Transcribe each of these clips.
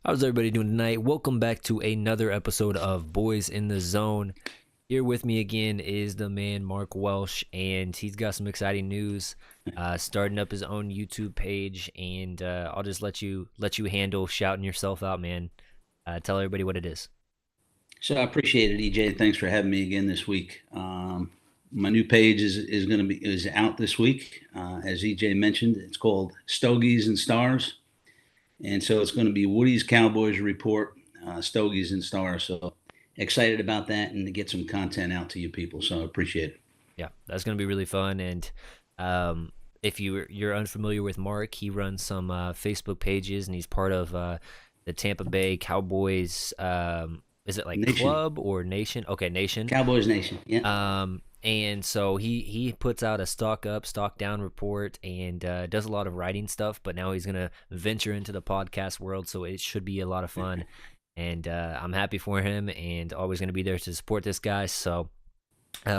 How's everybody doing tonight? Welcome back to another episode of Boys in the Zone. Here with me again is the man Mark Welsh, and he's got some exciting news. Starting up his own YouTube page, and I'll just let you handle shouting yourself out, man. Tell everybody what it is. So I appreciate it, EJ. Thanks for having me again this week. My new page is going to be is out this week. As EJ mentioned, it's called Stogies and Stars, and so it's going to be Woody's Cowboys Report, Stogies and Stars. So excited about that and to get some content out to you people. So I appreciate it. Yeah, that's gonna be really fun. And if you're unfamiliar with Mark, he runs some Facebook pages, and he's part of the Tampa Bay Cowboys. Is it like Nation, club or nation? Okay, nation. Cowboys Nation. Yeah. And so he puts out a stock up, stock down report, and does a lot of writing stuff. But now he's gonna venture into the podcast world, so it should be a lot of fun. And I'm happy for him, and always gonna be there to support this guy. So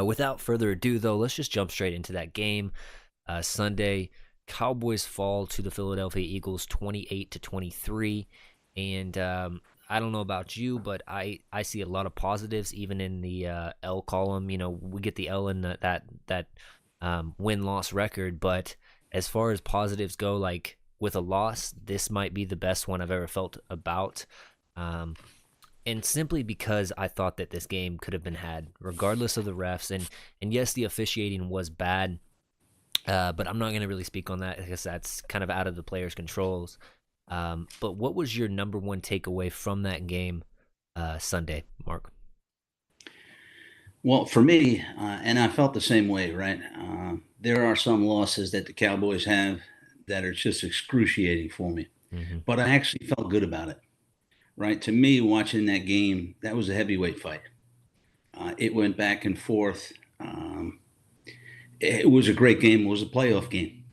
without further ado, though, let's just jump straight into that game. Sunday, Cowboys fall to the Philadelphia Eagles 28-23, and I don't know about you, but I see a lot of positives even in the L column. You know, we get the L in that win-loss record, but as far as positives go, like with a loss, this might be the best one I've ever felt about. Um, and simply because I thought that this game could have been had, regardless of the refs, and yes, the officiating was bad, but I'm not going to really speak on that because that's kind of out of the players' controls. But what was your number one takeaway from that game Sunday, Mark? Well, for me, and I felt the same way, right? There are some losses that the Cowboys have that are just excruciating for me, Hmm. but I actually felt good about it, right? To me, watching that game, that was a heavyweight fight. It went back and forth. It was a great game. It was a playoff game.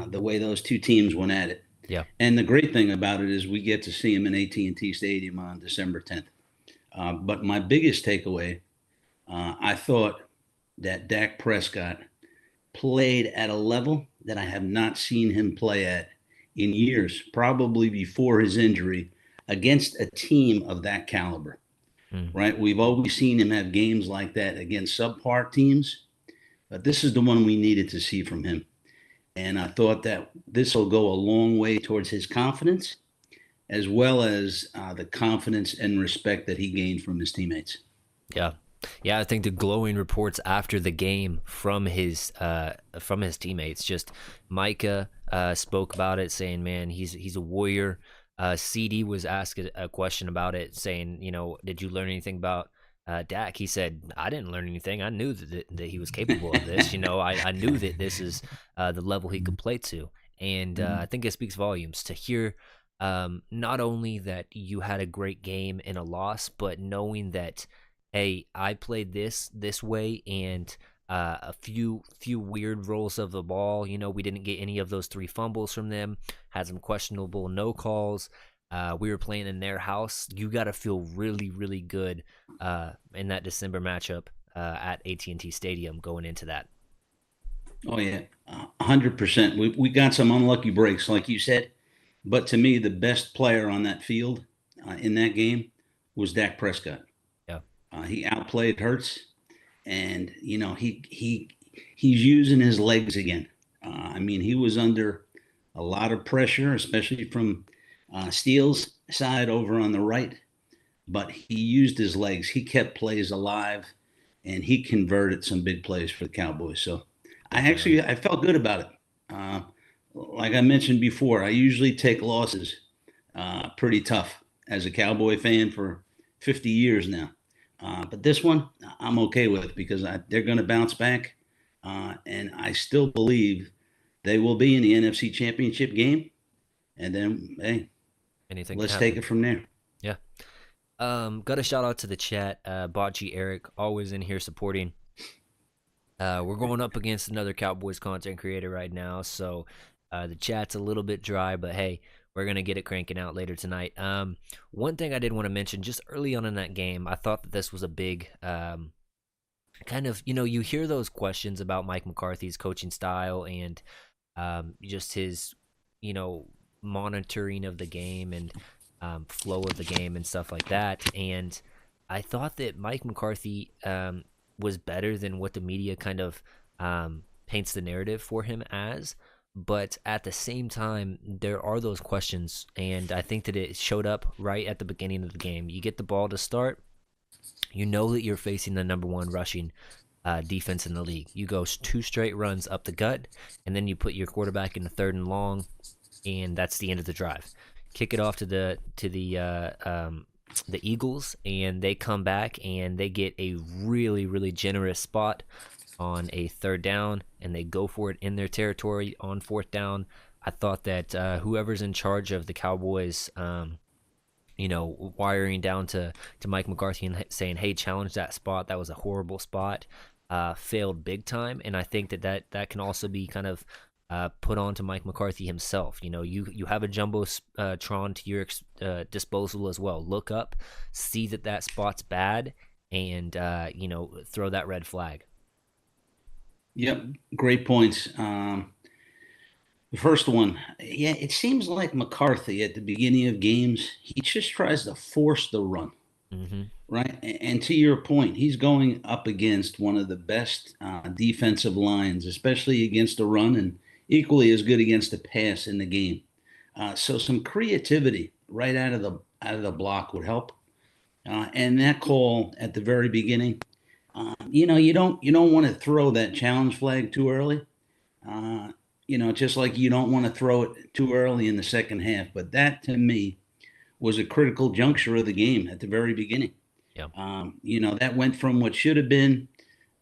The way those two teams went at it, Yeah. and the great thing about it is we get to see him in AT&T Stadium on December 10th. But my biggest takeaway, I thought that Dak Prescott played at a level that I have not seen him play at in years, probably before his injury, against a team of that caliber, Mm. right? We've always seen him have games like that against subpar teams, but this is the one we needed to see from him. And I thought that this will go a long way towards his confidence, as well as the confidence and respect that he gained from his teammates. Yeah. Yeah, I think the glowing reports after the game from his teammates. Just Micah spoke about it, saying, "Man, he's a warrior." CD was asked a question about it, saying, "You know, did you learn anything about Dak?" He said, "I didn't learn anything. I knew that he was capable of this. You know, I knew that this is the level he could play to." And I think it speaks volumes to hear not only that you had a great game in a loss, but knowing that, hey, I played this way, and a few weird rolls of the ball. You know, we didn't get any of those three fumbles from them. Had some questionable no calls. We were playing in their house. You got to feel really, really good in that December matchup at AT&T Stadium going into that. Oh yeah, 100%. We got some unlucky breaks, like you said, but to me, the best player on that field in that game was Dak Prescott. Yeah. He outplayed Hurts, and he's using his legs again. I mean, he was under a lot of pressure, especially from Steele's side over on the right, but he used his legs. He kept plays alive, and he converted some big plays for the Cowboys. So Definitely. I felt good about it. Like I mentioned before, I usually take losses pretty tough as a Cowboy fan for 50 years now. But this one, I'm okay with because they're going to bounce back. And I still believe they will be in the NFC Championship game. And then, hey, Anything can let's take happen. it from there. Yeah. Got a shout out to the chat. Bocce Eric, always in here supporting. We're going up against another Cowboys content creator right now, so the chat's a little bit dry, but hey, we're gonna get it cranking out later tonight. One thing I did want to mention, just early on in that game, I thought that this was a big kind of, you hear those questions about Mike McCarthy's coaching style and just his, you know, monitoring of the game, and flow of the game and stuff like that. And I thought that Mike McCarthy was better than what the media kind of paints the narrative for him as. But at the same time, there are those questions, and I think that it showed up right at the beginning of the game. You get the ball to start, you know that you're facing the number one rushing defense in the league. You go two straight runs up the gut, and then you put your quarterback in the third and long, and that's the end of the drive. Kick it off to the Eagles, and they come back and they get a really really generous spot on a third down, and they go for it in their territory on fourth down. I thought that whoever's in charge of the Cowboys, wiring down to Mike McCarthy and saying, "Hey, challenge that spot. That was a horrible spot." Failed big time, and I think that can also be kind of put on to Mike McCarthy himself. You have a jumbo tron to your disposal as well. Look up, see that spot's bad, and throw that red flag. Yep, great points. The first one, yeah, it seems like McCarthy at the beginning of games, he just tries to force the run, Mm-hmm. right? And to your point, he's going up against one of the best defensive lines, especially against the run, and equally as good against the pass in the game. So some creativity right out of the block would help. And that call at the very beginning, you don't want to throw that challenge flag too early. Uh, just like you don't want to throw it too early in the second half. But that to me was a critical juncture of the game at the very beginning. Yeah. That went from what should have been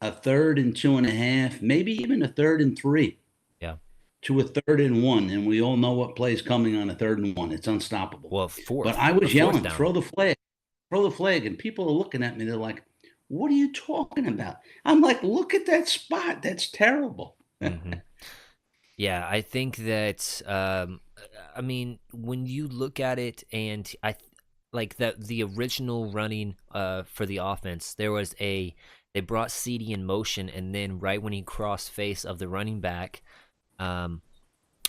a third and 2.5, maybe even a third and 3, Yeah. to a third and 1. And we all know what play's coming on a third and 1. It's unstoppable. Well, But fourth, I a was fourth yelling, down. throw the flag. And people are looking at me. They're like, what are you talking about? I'm like, look at that spot. That's terrible. Mm-hmm. Yeah, I think that I mean, when you look at it, and like the original running for the offense, they brought CD in motion, and then right when he crossed face of the running back, um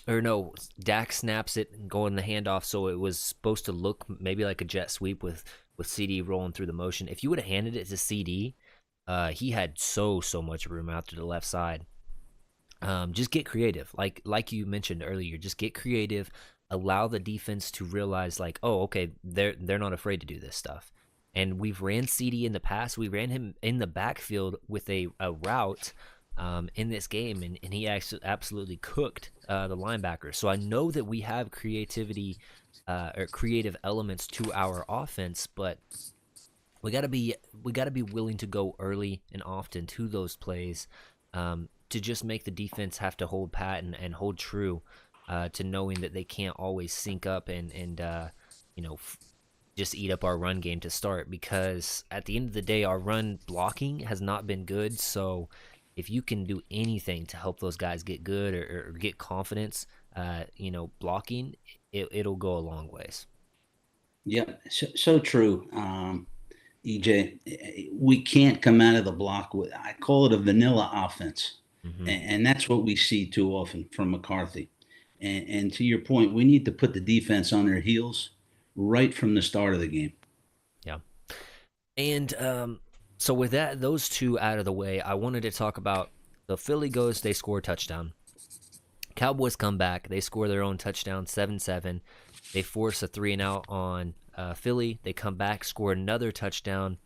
or no, Dak snaps it and going the handoff, so it was supposed to look maybe like a jet sweep with CD rolling through the motion. If you would have handed it to CD, he had so much room out to the left side. Just get creative, like you mentioned earlier. Just get creative. Allow the defense to realize, like, oh, okay, they're not afraid to do this stuff. And we've ran CD in the past. We ran him in the backfield with a route in this game, and he actually absolutely cooked the linebacker. So I know that we have creativity or creative elements to our offense, but we gotta be willing to go early and often to those plays, to just make the defense have to hold pat and hold true to knowing that they can't always sync up and you know f- just eat up our run game to start, because at the end of the day our run blocking has not been good. So if you can do anything to help those guys get good or get confidence, blocking, it'll go a long ways. Yeah, so true. EJ, we can't come out of the block with, I call it a vanilla offense. Hmm. And that's what we see too often from McCarthy. And to your point, we need to put the defense on their heels right from the start of the game. Yeah. And so with those two out of the way, I wanted to talk about the Philly goes, they score a touchdown. Cowboys come back, they score their own touchdown, 7-7. They force a 3-and-out on Philly. They come back, score another touchdown,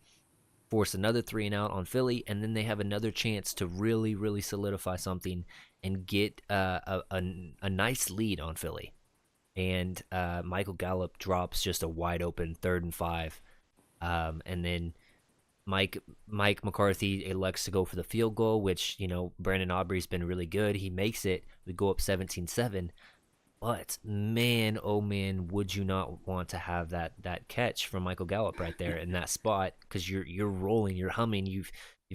force another 3-and-out on Philly, and then they have another chance to really, really solidify something and get a nice lead on Philly. And Michael Gallup drops just a wide open 3rd and 5. And then Mike McCarthy elects to go for the field goal, which, Brandon Aubrey's been really good. He makes it. We go up 17-7. But man, oh man, would you not want to have that catch from Michael Gallup right there in that spot, because you're rolling, you're humming. You've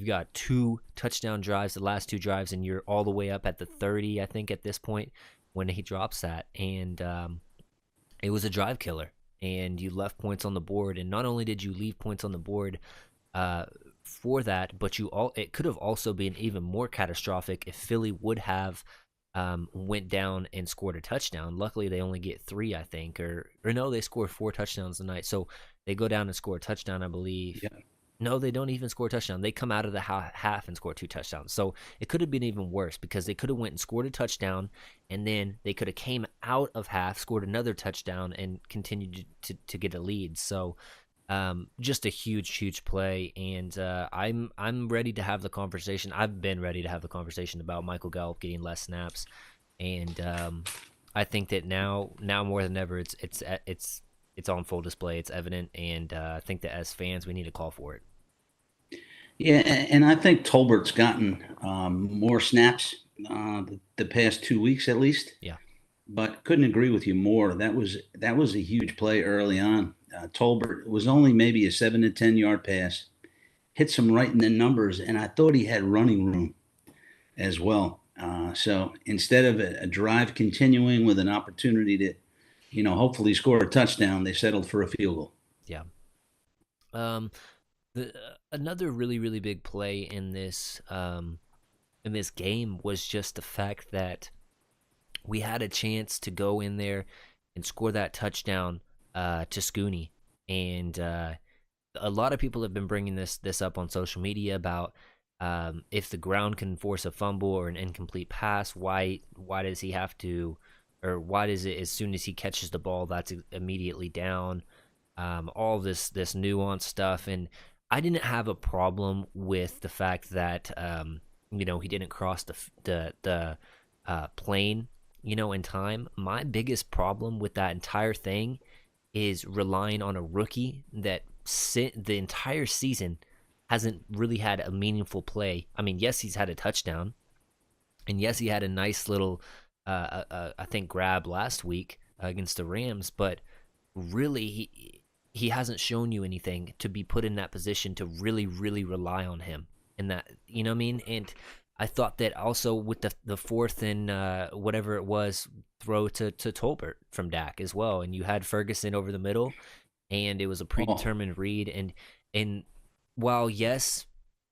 got 2 touchdown drives, the last 2 drives, and you're all the way up at the 30, I think, at this point when he drops that. And it was a drive killer, and you left points on the board. And not only did you leave points on the board uh, for that, but it could have also been even more catastrophic if Philly would have went down and scored a touchdown. Luckily, they only get three, I think, or no, they scored four touchdowns tonight. So they go down and score a touchdown, I believe. Yeah. No, they don't even score a touchdown. They come out of the half and score two touchdowns. So it could have been even worse because they could have went and scored a touchdown, and then they could have came out of half, scored another touchdown, and continued to get a lead. So just a huge play, and I'm ready to have the conversation. I've been ready to have the conversation about Michael Gallup getting less snaps, and I think that now more than ever, it's on full display. It's evident, and I think that as fans, we need to call for it. Yeah, and I think Tolbert's gotten more snaps the past 2 weeks at least. Yeah, But couldn't agree with you more. That was a huge play early on. Tolbert was only maybe a 7 to 10 yard pass, hits him right in the numbers, and I thought he had running room as well. So instead of a drive continuing with an opportunity to, hopefully score a touchdown, they settled for a field goal. yeah. Um, another really big play in this game was just the fact that we had a chance to go in there and score that touchdown to Scooney, and a lot of people have been bringing this up on social media about if the ground can force a fumble or an incomplete pass, why does he have to, or why does it as soon as he catches the ball that's immediately down? All this nuanced stuff, and I didn't have a problem with the fact that he didn't cross the plane in time. My biggest problem with that entire thing is relying on a rookie that the entire season hasn't really had a meaningful play. I mean, yes, he's had a touchdown, and yes, he had a nice little, I think, grab last week against the Rams, but really, he hasn't shown you anything to be put in that position to really rely on him. And that, you know what I mean? And I thought that also with the fourth and whatever it was, throw to Tolbert from Dak as well, and you had Ferguson over the middle, and it was a Oh, predetermined read. And while yes,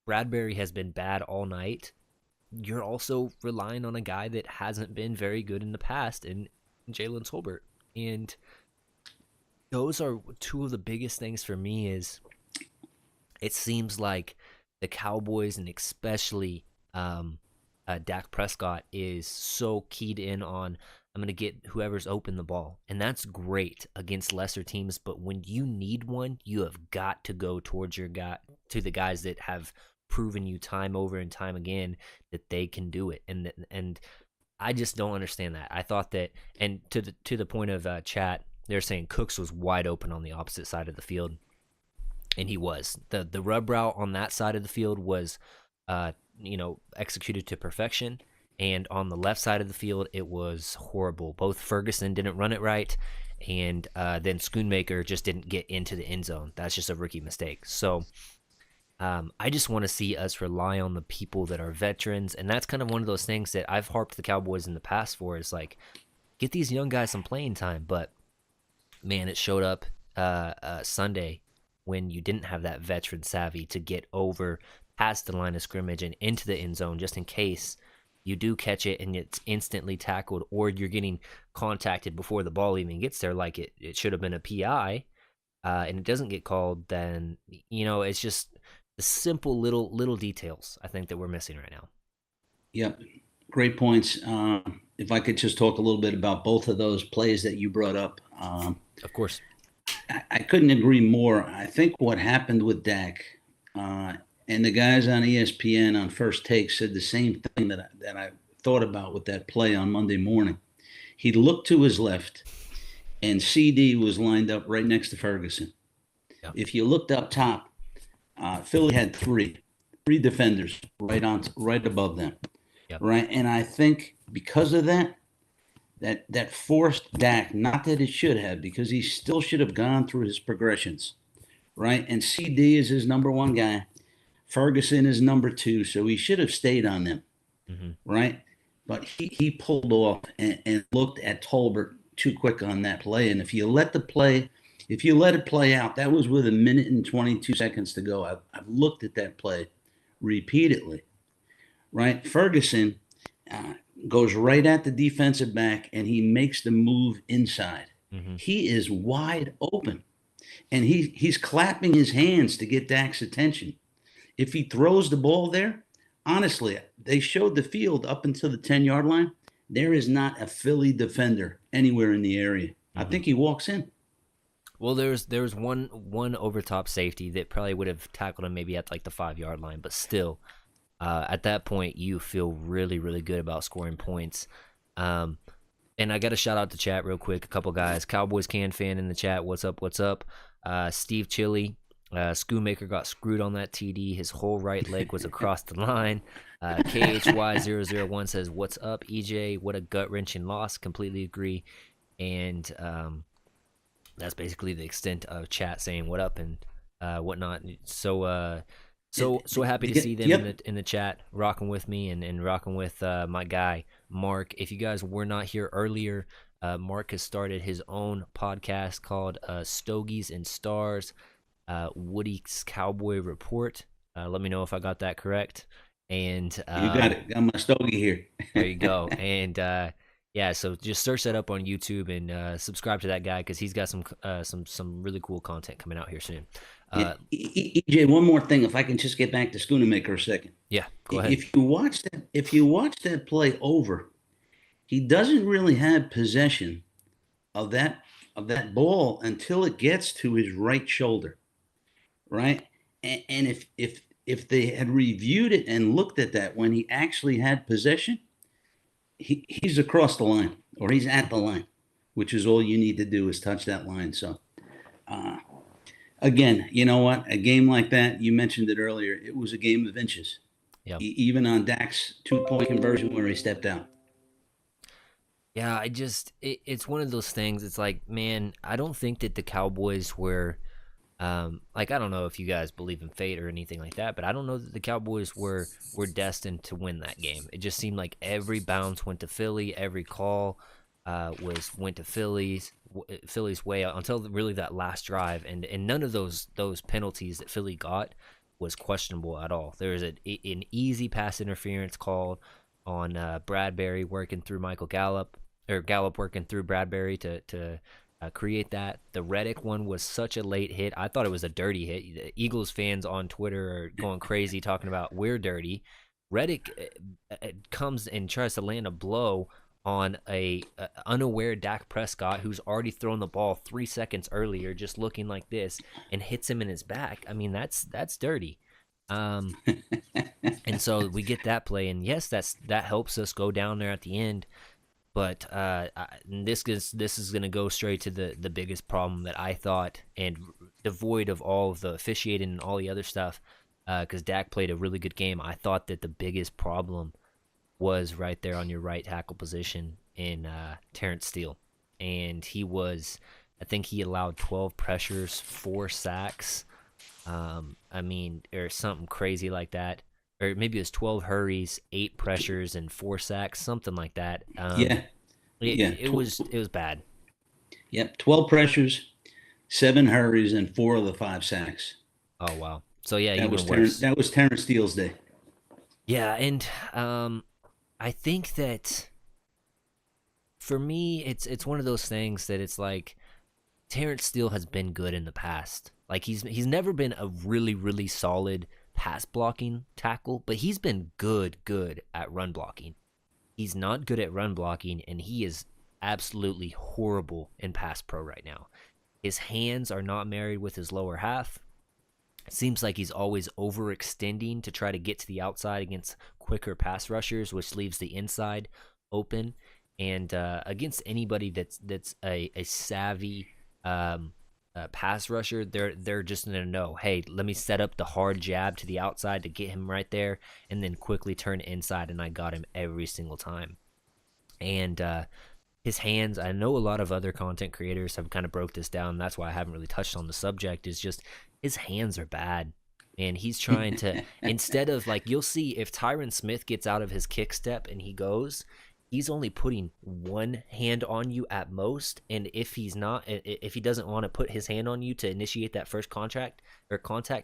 Bradbury has been bad all night, you're also relying on a guy that hasn't been very good in the past, in Jalen Tolbert. And those are two of the biggest things for me. Is it seems like the Cowboys, and especially Dak Prescott, is so keyed in on, I'm going to get whoever's open the ball. And that's great against lesser teams. But when you need one, you have got to go towards your guy, to the guys that have proven you time over and time again that they can do it. And I just don't understand that. I thought that, and to the point of chat, they're saying Cooks was wide open on the opposite side of the field, and he was. The rub route on that side of the field was executed to perfection, and on the left side of the field it was horrible. Both Ferguson didn't run it right, and then Schoonmaker just didn't get into the end zone. That's just a rookie mistake. So I just want to see us rely on the people that are veterans, and that's kind of one of those things that I've harped the Cowboys in the past for, is like, get these young guys some playing time. But man, it showed up Sunday when you didn't have that veteran savvy to get over past the line of scrimmage and into the end zone, just in case you do catch it and it's instantly tackled, or you're getting contacted before the ball even gets there, like it should have been a PI, and it doesn't get called. Then it's just the simple little details, I think, that we're missing right now. yep. Great points. If I could just talk a little bit about both of those plays that you brought up. Of course. I couldn't agree more. I think what happened with Dak, and the guys on ESPN on First Take said the same thing that I thought about with that play on Monday morning. He looked to his left, and CD was lined up right next to Ferguson. Yeah. If you looked up top, Philly had three defenders right above them, Yeah. right? And I think because of that forced Dak, not that it should have, because he still should have gone through his progressions, right? And CD is his number one guy. Ferguson is number two, so he should have stayed on them, Mm-hmm. right? But he pulled off and looked at Tolbert too quick on that play. And if you let it play out, that was with 1 minute and 22 seconds to go. I've looked at that play repeatedly, right? Ferguson goes right at the defensive back, and he makes the move inside. Hmm. He is wide open, and he's clapping his hands to get Dak's attention. If he throws the ball there, honestly, they showed the field up until the 10-yard line. There is not a Philly defender anywhere in the area. I Hmm. think he walks in. Well, there's one over top safety that probably would have tackled him maybe at like the 5 yard line, but still, at that point, you feel really really good about scoring points. Um, and I got to shout out the chat real quick. A couple guys, Cowboys can fan in the chat. What's up? What's up? Steve Chili, Schoonmaker got screwed on that TD. His whole right leg was across the line. KHY001 says, "What's up, EJ? What a gut wrenching loss. Completely agree." And that's basically the extent of chat saying what up and whatnot. So happy to see them Yep. in the chat, rocking with me and rocking with my guy Mark. If you guys were not here earlier, Mark has started his own podcast called Stogies and Stars, Woody's Cowboy Report. Let me know if I got that correct. And You got it. Got my stogie here. there you go. And yeah, so just search that up on YouTube and subscribe to that guy because he's got some really cool content coming out here soon. Yeah, Uh, EJ, one more thing, if I can just get back to Schoonamaker a second. yeah, go ahead. If you watch that play over, he doesn't really have possession of that ball until it gets to his right shoulder, right? And if they had reviewed it and looked at that when he actually had possession, he's across the line or he's at the line, which is all you need to do is touch that line. So uh, again, you know what? A game like that, you mentioned it earlier, it was a game of inches, Yeah. even on Dak's 2-point conversion where he stepped out. Yeah, it's one of those things. It's like, man, I don't think that the Cowboys were like I don't know if you guys believe in fate or anything like that, but I don't know that the Cowboys were destined to win that game. It just seemed like every bounce went to Philly, every call was went to Philly's way until really that last drive, and none of those penalties that Philly got was questionable at all. There was an easy pass interference called on Bradbury working through Michael Gallup, or Gallup working through Bradbury to create that. The Reddick one was such a late hit. I thought it was a dirty hit. The Eagles fans on Twitter are going crazy talking about we're dirty. Reddick comes and tries to land a blow on a unaware Dak Prescott who's already thrown the ball 3 seconds earlier, just looking like this, and hits him in his back. I mean, that's dirty. Um, and so we get that play, and yes, that helps us go down there at the end. But this is going to go straight to the biggest problem that I thought, and devoid of all of the officiating and all the other stuff, because Dak played a really good game. I thought that the biggest problem was right there on your right tackle position in Terrence Steele, and I think he allowed 12 pressures, 4 sacks. I mean, or something crazy like that, or maybe it was 12 hurries, 8 pressures, and 4 sacks, something like that. Yeah, It, yeah. it was bad. Yep, 12 pressures, 7 hurries, and 4 of the 5 sacks. Oh wow. So yeah, That was even worse. Terrence Steele's day. Yeah, and I think that for me, it's one of those things that it's like Terrence Steele has been good in the past. Like he's never been a really really solid pass blocking tackle, but he's been good at run blocking. He's not good at run blocking, and he is absolutely horrible in pass pro right now. His hands are not married with his lower half. It seems like he's always overextending to try to get to the outside against quicker pass rushers, which leaves the inside open. And against anybody that's a savvy pass rusher, they're just gonna know, hey, let me set up the hard jab to the outside to get him right there, and then quickly turn inside, and I got him every single time. And his hands, I know a lot of other content creators have kind of broke this down. That's why I haven't really touched on the subject. Is just his hands are bad, and he's trying to, instead of, like, you'll see if Tyron Smith gets out of his kick step and he goes, he's only putting one hand on you at most. And if if he doesn't want to put his hand on you to initiate that first contact,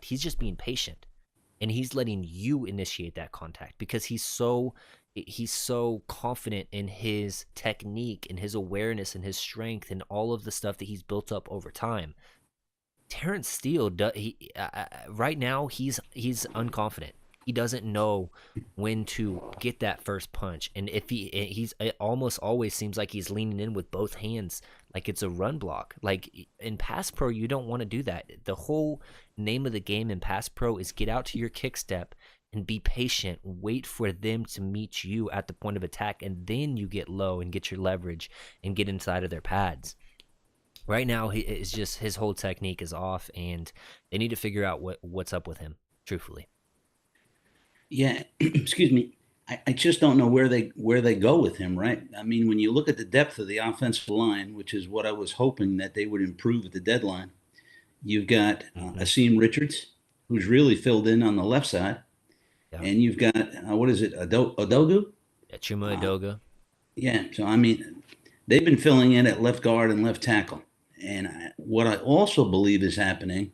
he's just being patient. and he's letting you initiate that contact because he's so confident in his technique and his awareness and his strength and all of the stuff that he's built up over time. Terrence Steele, right now he's unconfident. He doesn't know when to get that first punch, and if he's it almost always seems like he's leaning in with both hands, like it's a run block. Like in pass pro, you don't want to do that. The whole name of the game in pass pro is get out to your kick step and be patient. Wait for them to meet you at the point of attack, and then you get low and get your leverage and get inside of their pads. Right now, it's just his whole technique is off, and they need to figure out what's up with him. Truthfully, Yeah, excuse me. I just don't know where they go with him, right? I mean, when you look at the depth of the offensive line, which is what I was hoping that they would improve at the deadline, you've got mm-hmm. Asim Richards, who's really filled in on the left side, Yeah, and you've got what is it, Odogu? yeah, Chuma Uh, Edoga. yeah, so I mean, they've been filling in at left guard and left tackle, and what I also believe is happening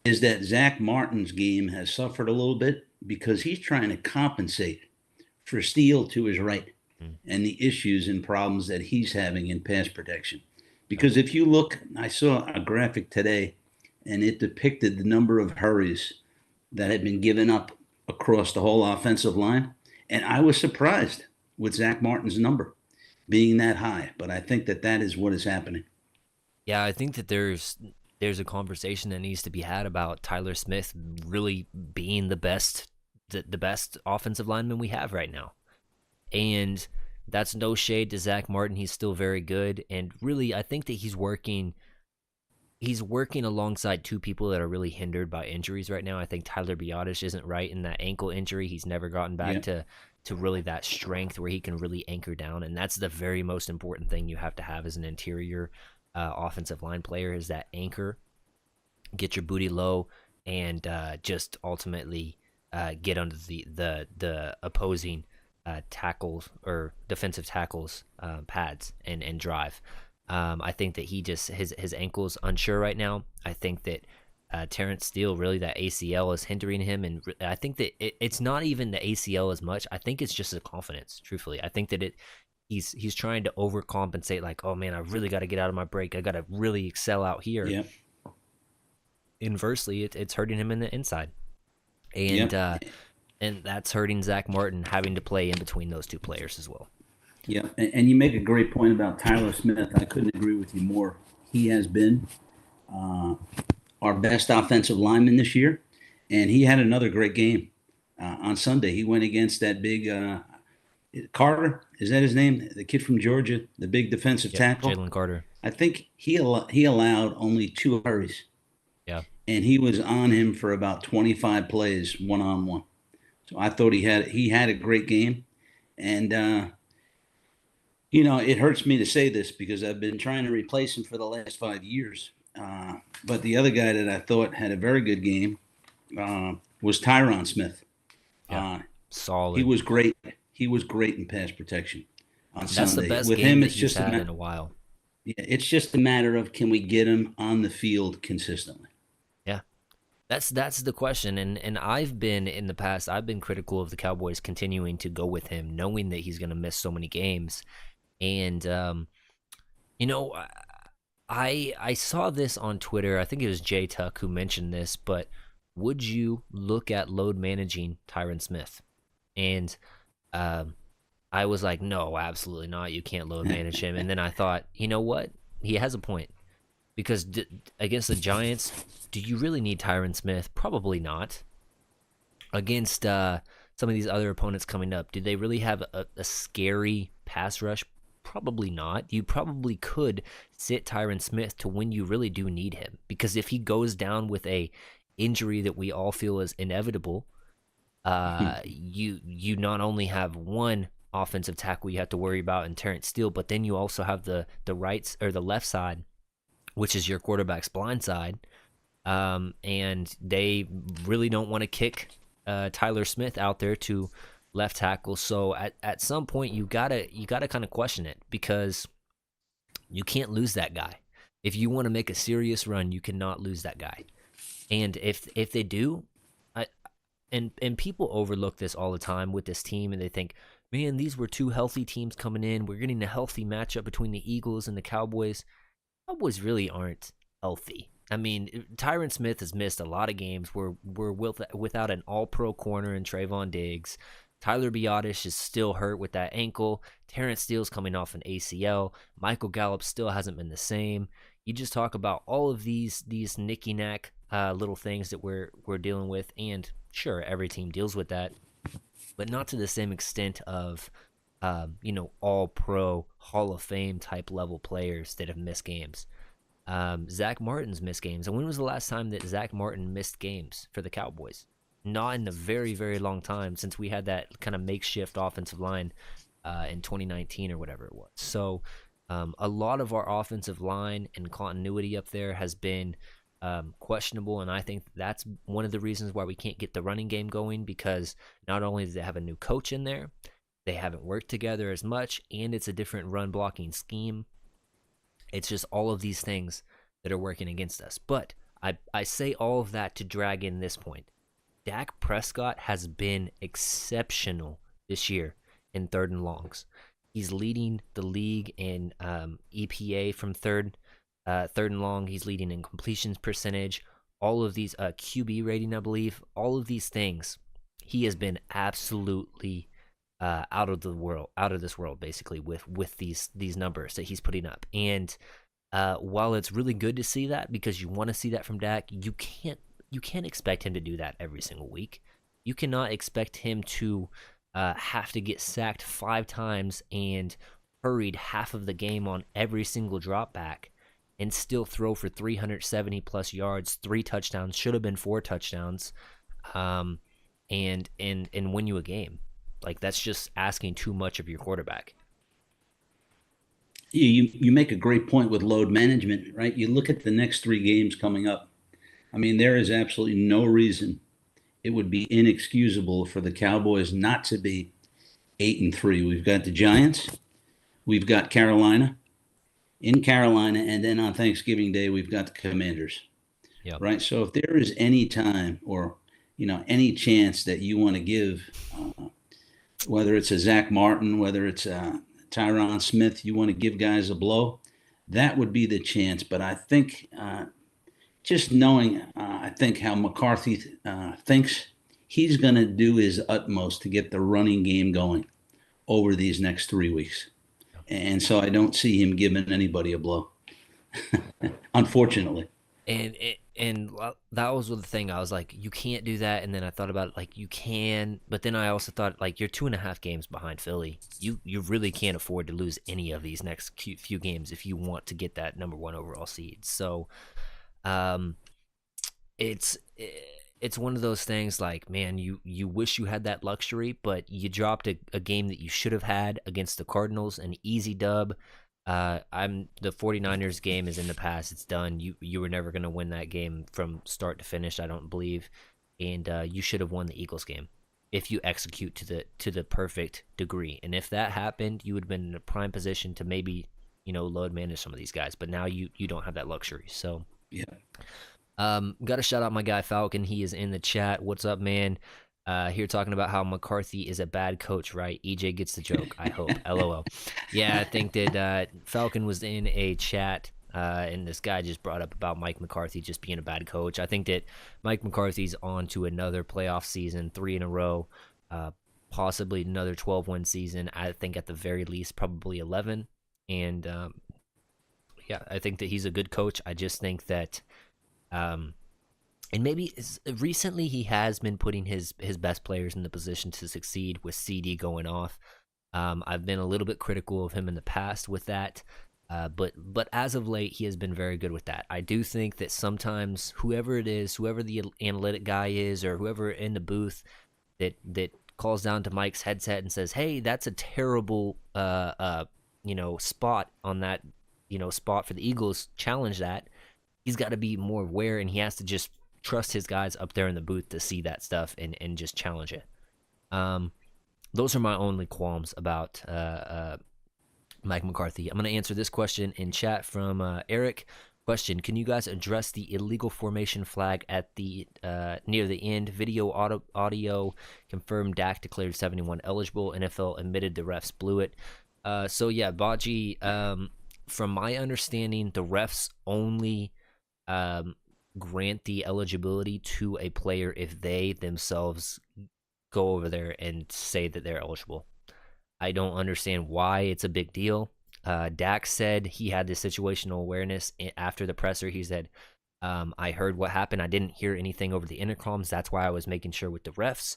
is that Zach Martin's game has suffered a little bit because he's trying to compensate for Steele to his right Mm, and the issues and problems that he's having in pass protection. yeah. Because if you look, I saw a graphic today and it depicted the number of hurries that had been given up across the whole offensive line. And I was surprised with Zach Martin's number being that high. But I think that that is what is happening. Yeah, I think that there's a conversation that needs to be had about Tyler Smith really being the best offensive lineman we have right now. And that's no shade to Zach Martin. He's still very good. And really, I think that he's working alongside two people that are really hindered by injuries right now. I think Tyler Biotish isn't right in that ankle injury. He's never gotten back Yeah. to really that strength where he can really anchor down. And that's the very most important thing you have to have as an interior offensive line player is that anchor. Get your booty low and just ultimately get under the opposing tackles or defensive tackles pads and drive. I think that his ankle's unsure right now. I think that Terrence Steele really that ACL is hindering him, and I think that it's not even the ACL as much. I think it's just the confidence. Truthfully, I think that he's trying to overcompensate. Like, oh man, I really got to get out of my break. I got to really excel out here. Yeah. Inversely, it's hurting him in the inside, and Yeah. and that's hurting Zach Martin having to play in between those two players as well. Yeah. And you make a great point about Tyler Smith. I couldn't agree with you more. He has been uh, our best offensive lineman this year, and he had another great game on Sunday. He went against that big Carter. Is that his name? The kid from Georgia, the big defensive Yep, tackle. Jalen Carter. I think he allowed only two hurries, Yeah, and he was on him for about 25 plays one on one. So I thought he had a great game, and it hurts me to say this because I've been trying to replace him for the last 5 years. But the other guy that I thought had a very good game was Tyron Smith. yeah, Uh, he solid. was great. He was great in pass protection on That's the Sunday. best With game him, that it's he's just had in a while. yeah, it's just a matter of can we get him on the field consistently. Yeah, that's the question. And I've been in the past. I've been critical of the Cowboys continuing to go with him, knowing that he's going to miss so many games. And you know, I saw this on Twitter. I think it was Jay Tuck who mentioned this. But would you look at load managing Tyron Smith? And um, I was like, no, absolutely not. You can't load manage him. And then I thought, you know what? He has a point because against the Giants, do you really need Tyron Smith? Probably not. Against some of these other opponents coming up, do they really have a scary pass rush? Probably not. You probably could sit Tyron Smith to when you really do need him because if he goes down with a injury that we all feel is inevitable, you not only have one offensive tackle you have to worry about in Terrence Steele, but then you also have the right or the left side, which is your quarterback's blind side, and they really don't want to kick Tyler Smith out there to left tackle. So at some point you gotta kind of question it because you can't lose that guy. If you want to make a serious run, you cannot lose that guy. And if they do, and people overlook this all the time with this team, and they think, man, these were two healthy teams coming in. We're getting a healthy matchup between the Eagles and the Cowboys. Cowboys really aren't healthy. I mean, Tyron Smith has missed a lot of games. We're without an All-Pro corner in Trayvon Diggs. Tyler Biotish is still hurt with that ankle. Terrence Steele's coming off an ACL. Michael Gallup still hasn't been the same. You just talk about all of these nicky knack little things that we're dealing with, and sure, every team deals with that, but not to the same extent of all pro Hall of Fame type level players that have missed games. Zach Martin's missed games. And when was the last time that Zach Martin missed games for the Cowboys? Not in a very, very long time, since we had that kind of makeshift offensive line in 2019 or whatever it was. So a lot of our offensive line and continuity up there has been questionable, and I think that's one of the reasons why we can't get the running game going, because not only do they have a new coach in there, they haven't worked together as much, and it's a different run blocking scheme. It's just all of these things that are working against us. But I say all of that to drag in this point. Dak Prescott has been exceptional this year in third and longs. He's leading the league in EPA from third and long. He's leading in completions percentage. All of these QB rating, I believe. All of these things, he has been absolutely out of this world, basically, with these numbers that he's putting up. And while it's really good to see that, because you want to see that from Dak, you can't expect him to do that every single week. You cannot expect him to have to get sacked 5 times and hurried half of the game on every single drop back and still throw for 370 plus yards, 3 touchdowns, should have been 4 touchdowns, and win you a game. Like, that's just asking too much of your quarterback. You make a great point with load management, right? You look at the next 3 games coming up. I mean, there is absolutely no reason it would be inexcusable for the Cowboys not to be 8-3. We've got the Giants, we've got Carolina, in Carolina, and then on Thanksgiving Day we've got the Commanders. Yep. Right. So if there is any time or any chance that you want to give, whether it's a Zach Martin, whether it's Tyron Smith, you want to give guys a blow, that would be the chance. But I think just knowing, I think how McCarthy thinks, he's going to do his utmost to get the running game going over these next 3 weeks. And so I don't see him giving anybody a blow, unfortunately. And that was the thing. I was like, you can't do that. And then I thought about it, like, you can. But then I also thought, like, you're 2.5 games behind Philly. You really can't afford to lose any of these next few games if you want to get that number 1 overall seed. So it's one of those things, like, man, you wish you had that luxury, but you dropped a game that you should have had against the Cardinals, an easy dub. The 49ers game is in the past. It's done. You were never going to win that game from start to finish, I don't believe. And you should have won the Eagles game if you execute to the perfect degree. And if that happened, you would have been in a prime position to maybe, load manage some of these guys. But now you don't have that luxury. So yeah. Got to shout out my guy Falcon. He is in the chat. What's up, man? Here talking about how McCarthy is a bad coach, right? EJ gets the joke, I hope. LOL. Yeah, I think that Falcon was in a chat, and this guy just brought up about Mike McCarthy just being a bad coach. I think that Mike McCarthy's on to another playoff season, 3 in a row, possibly another 12-win season. I think at the very least, probably 11. And yeah, I think that he's a good coach. I just think that and maybe recently he has been putting his best players in the position to succeed, with CD going off. I've been a little bit critical of him in the past with that, but as of late he has been very good with that. I do think that sometimes whoever it is, whoever the analytic guy is, or whoever in the booth that calls down to Mike's headset and says, "Hey, that's a terrible spot on that spot for the Eagles, challenge that." He's got to be more aware, and he has to just trust his guys up there in the booth to see that stuff and just challenge it. Those are my only qualms about Mike McCarthy. I'm going to answer this question in chat from Eric. Question: Can you guys address the illegal formation flag at the near the end? Audio confirmed Dak declared 71 eligible. NFL admitted the refs blew it. So yeah, Baji. From my understanding, the refs only um, grant the eligibility to a player if they themselves go over there and say that they're eligible. I don't understand why it's a big deal. Dak said he had this situational awareness after the presser. He said, I heard what happened. I didn't hear anything over the intercoms. That's why I was making sure with the refs.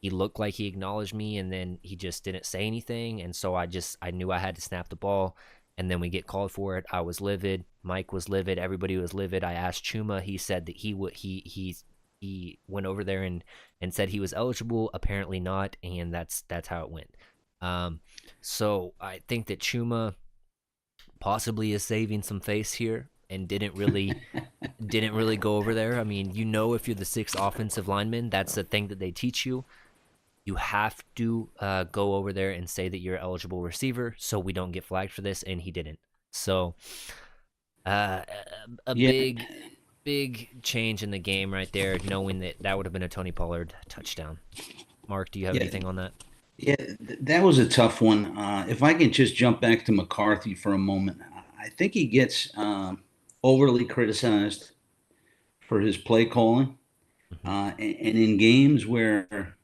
He looked like he acknowledged me, and then he just didn't say anything. And so I knew I had to snap the ball. And then we get called for it. I was livid. Mike was livid. Everybody was livid. I asked Chuma. He said that he went over there and said he was eligible. Apparently not, and that's how it went. So I think that Chuma possibly is saving some face here and didn't really go over there. I mean, if you're the sixth offensive lineman, that's the thing that they teach you. You have to go over there and say that you're an eligible receiver, so we don't get flagged for this, and he didn't. So a Yeah, big change in the game right there, knowing that would have been a Tony Pollard touchdown. Mark, do you have yeah, anything on that? yeah. That was a tough one. If I can just jump back to McCarthy for a moment, I think he gets overly criticized for his play calling, Mm-hmm. and in games where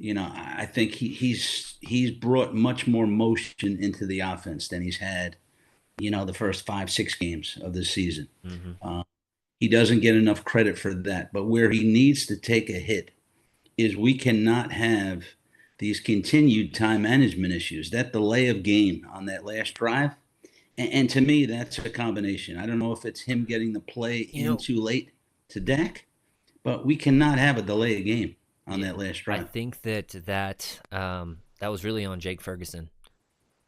I think he's brought much more motion into the offense than he's had, the first 5, 6 games of the season. Mm-hmm. Uh, he doesn't get enough credit for that. But where he needs to take a hit is we cannot have these continued time management issues. That delay of game on that last drive, and to me, that's a combination. I don't know if it's him getting the play You in know, too late to Dak, but we cannot have a delay of game on yeah, that last I drive. think that was really on Jake Ferguson.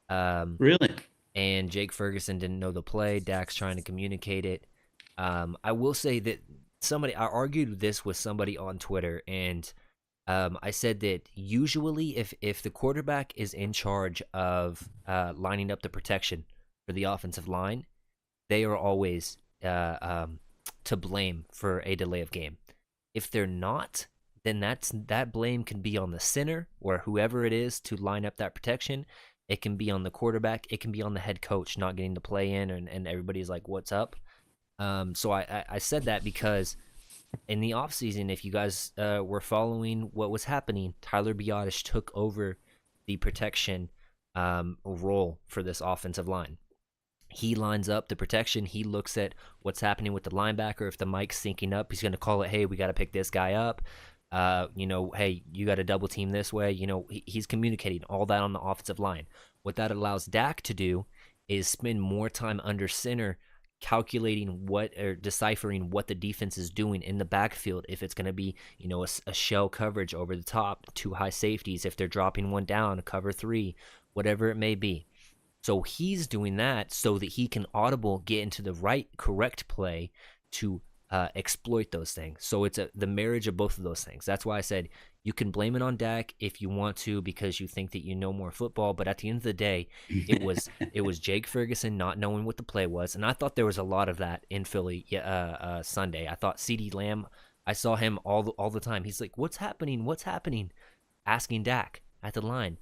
Um, Really? and Jake Ferguson didn't know the play. Dak's trying to communicate it. I will say that I argued this with somebody on Twitter, and I said that usually if the quarterback is in charge of lining up the protection for the offensive line, they are always to blame for a delay of game. If they're not, then that blame can be on the center or whoever it is to line up that protection. It can be on the quarterback. It can be on the head coach not getting the play in, and everybody's like, "What's up?" So I said that because in the offseason, if you guys were following what was happening, Tyler Biotish took over the protection role for this offensive line. He lines up the protection. He looks at what's happening with the linebacker. If the mic's syncing up, he's going to call it, hey, we got to pick this guy up. Hey, you got to double team this way. He's communicating all that on the offensive line. What that allows Dak to do is spend more time under center calculating what or deciphering what the defense is doing in the backfield. If it's going to be, a shell coverage over the top, two high safeties, if they're dropping one down, cover three, whatever it may be. So he's doing that so that he can audible get into the right, correct play to exploit those things. So it's the marriage of both of those things. That's why I said you can blame it on Dak if you want to because you think that you know more football. But at the end of the day, it was Jake Ferguson not knowing what the play was, and I thought there was a lot of that in Philly Sunday. I thought CeeDee Lamb, I saw him all the time. He's like, "What's happening? What's happening?" Asking Dak at the line.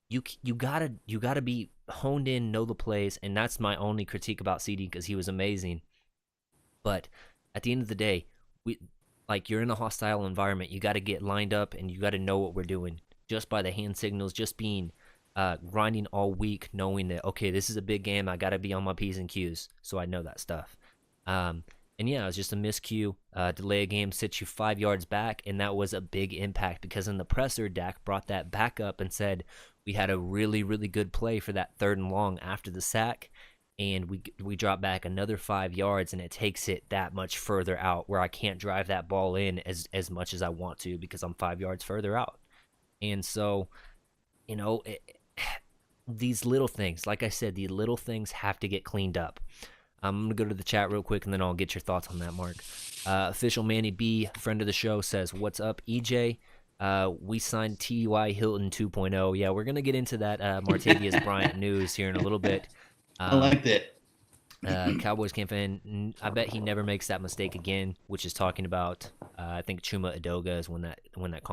You gotta be honed in, know the plays, and that's my only critique about CeeDee because he was amazing. But at the end of the day, you're in a hostile environment. You got to get lined up, and you got to know what we're doing just by the hand signals, just being grinding all week, knowing that okay, this is a big game. I got to be on my p's and q's, so I know that stuff. And yeah, it was just a miscue. Delay a game, sits you 5 yards back, and that was a big impact because in the presser, Dak brought that back up and said we had a really, really good play for that 3rd and long after the sack, and we drop back another 5 yards, and it takes it that much further out where I can't drive that ball in as much as I want to because I'm 5 yards further out. And so, these little things, like I said, the little things have to get cleaned up. I'm going to go to the chat real quick, and then I'll get your thoughts on that, Mark. Official Manny B, friend of the show, says, what's up, EJ? We signed T.Y. Hilton 2.0. Yeah, we're going to get into that Martavius Bryant news here in a little bit. I like that. Cowboys camp fan. I bet he never makes that mistake again, which is talking about. I think Chuma Edoga is when that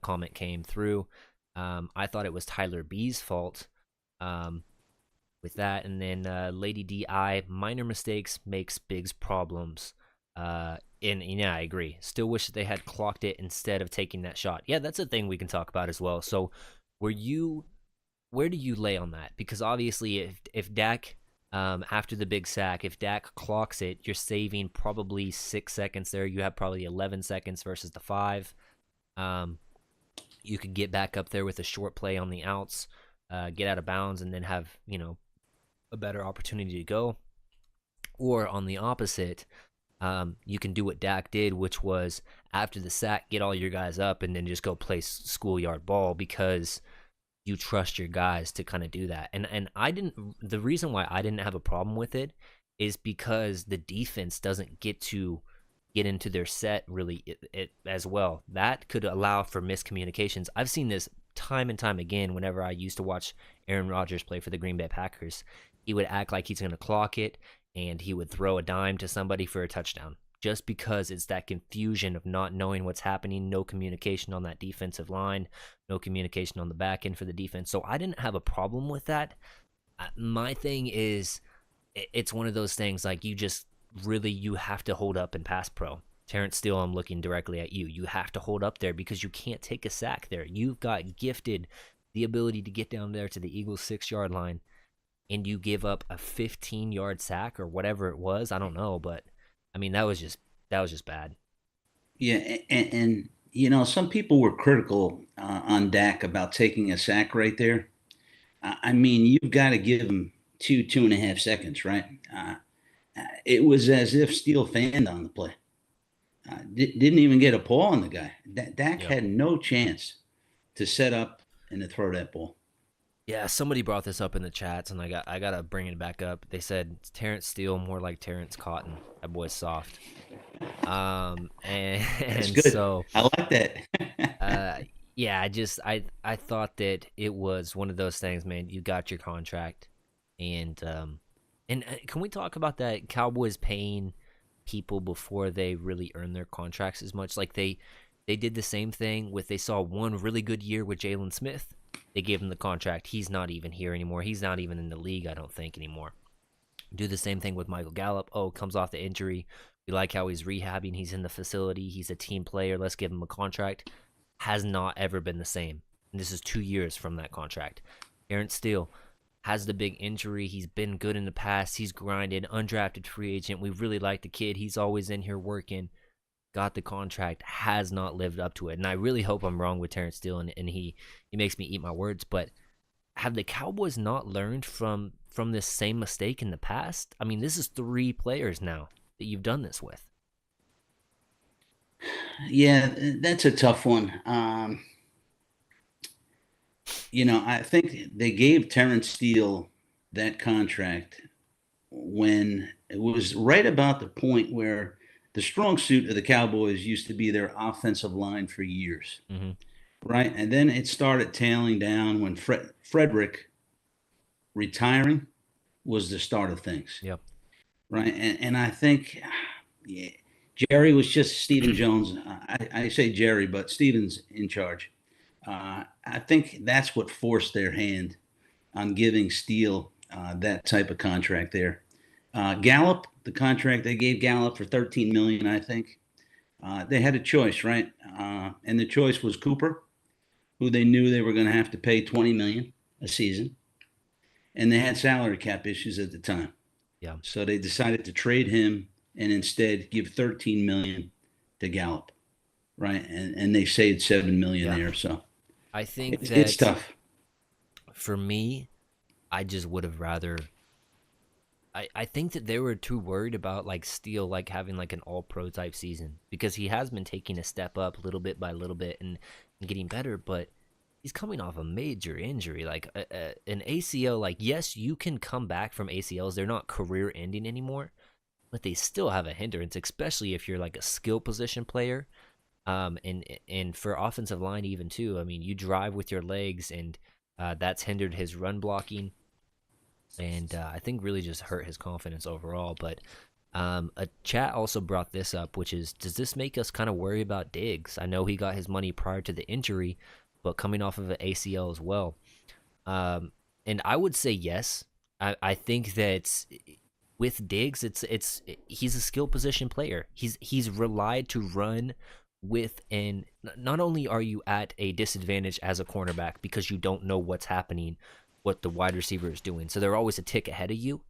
comment came through. I thought it was Tyler B's fault um, with that, and then Lady Di, minor mistakes makes big problems. And yeah, I agree. Still wish that they had clocked it instead of taking that shot. Yeah, that's a thing we can talk about as well. So, were you where do you lay on that? Because obviously, if Dak after the big sack, if Dak clocks it, you're saving probably 6 seconds there. You have probably 11 seconds versus the five. Um, you could get back up there with a short play on the outs, get out of bounds, and then have a better opportunity to go. Or on the opposite, you can do what Dak did, which was after the sack, get all your guys up and then just go play schoolyard ball because you trust your guys to kind of do that. And I didn't. The reason why I didn't have a problem with it is because the defense doesn't get into their set really as well. That could allow for miscommunications. I've seen this time and time again whenever I used to watch Aaron Rodgers play for the Green Bay Packers. He would act like he's going to clock it and he would throw a dime to somebody for a touchdown just because it's that confusion of not knowing what's happening, no communication on that defensive line, no communication on the back end for the defense. So I didn't have a problem with that. My thing is, it's one of those things like you have to hold up in pass pro. Terrence Steele, I'm looking directly at you. You have to hold up there because you can't take a sack there. You've got gifted the ability to get down there to the Eagles 6-yard line and you give up a 15-yard sack or whatever it was. I don't know, but I mean that was just bad. Yeah, and some people were critical on Dak about taking a sack right there. I mean, you've got to give him 2.5 seconds, right? It was as if Steele fanned on the play. Didn't even get a paw on the guy. Dak Yep. had no chance to set up and to throw that ball. Yeah, somebody brought this up in the chats, and I gotta bring it back up. They said Terrence Steele more like Terrence Cotton. That boy's soft. And That's and good. so I like that. uh yeah, I thought that it was one of those things, man. You got your contract, and can we talk about that Cowboys paying people before they really earn their contracts as much? Like they did the same thing with they saw one really good year with Jalen Smith. They gave him the contract. He's not even here anymore. He's not even in the league, I don't think anymore. Do the same thing with Michael Gallup. Oh, comes off the injury. We like how he's rehabbing. He's in the facility. He's a team player. Let's give him a contract. Has not ever been the same. And this is 2 years from that contract. Aaron Steele has the big injury. He's been good in the past. He's grinded. Undrafted free agent. We really like the kid. He's always in here working. Got the contract. Has not lived up to it. And I really hope I'm wrong with Terrence Steele and he makes me eat my words. But have the Cowboys not learned from this same mistake in the past? I mean, this is 3 players now that you've done this with. Yeah, that's a tough one. I think they gave Terrence Steele that contract when it was right about the point where the strong suit of the Cowboys used to be their offensive line for years, Mm-hmm. right? And then it started tailing down when Frederick retiring was the start of things, Yep. right? And I think yeah, Jerry was just Stephen Jones. I say Jerry, but Stephen's in charge. I think that's what forced their hand on giving Steele that type of contract there. Gallup, the contract they gave Gallup for 13 million, I think. They had a choice, right? And the choice was Cooper, who they knew they were going to have to pay 20 million a season, and they had salary cap issues at the time. Yeah. So they decided to trade him and instead give 13 million to Gallup, right? And they saved 7 million Yeah. there. So I think it's that tough. for me, I just would have rather. I think that they were too worried about like Steele like having like an all pro type season because he has been taking a step up little bit by little bit and getting better, but he's coming off a major injury like an ACL. Like yes, you can come back from ACLs; they're not career ending anymore, but they still have a hindrance, especially if you're like a skill position player. And for offensive line even too. I mean, you drive with your legs, and that's hindered his run blocking. and I think really just hurt his confidence overall. But a chat also brought this up, which is, does this make us kind of worry about Diggs? I know he got his money prior to the injury, but coming off of an ACL as well. And I would say yes. I think that with Diggs, it's he's a skill position player. He's relied to run with, and not only are you at a disadvantage as a cornerback because you don't know what's happening, what the wide receiver is doing, so they're always a tick ahead of you.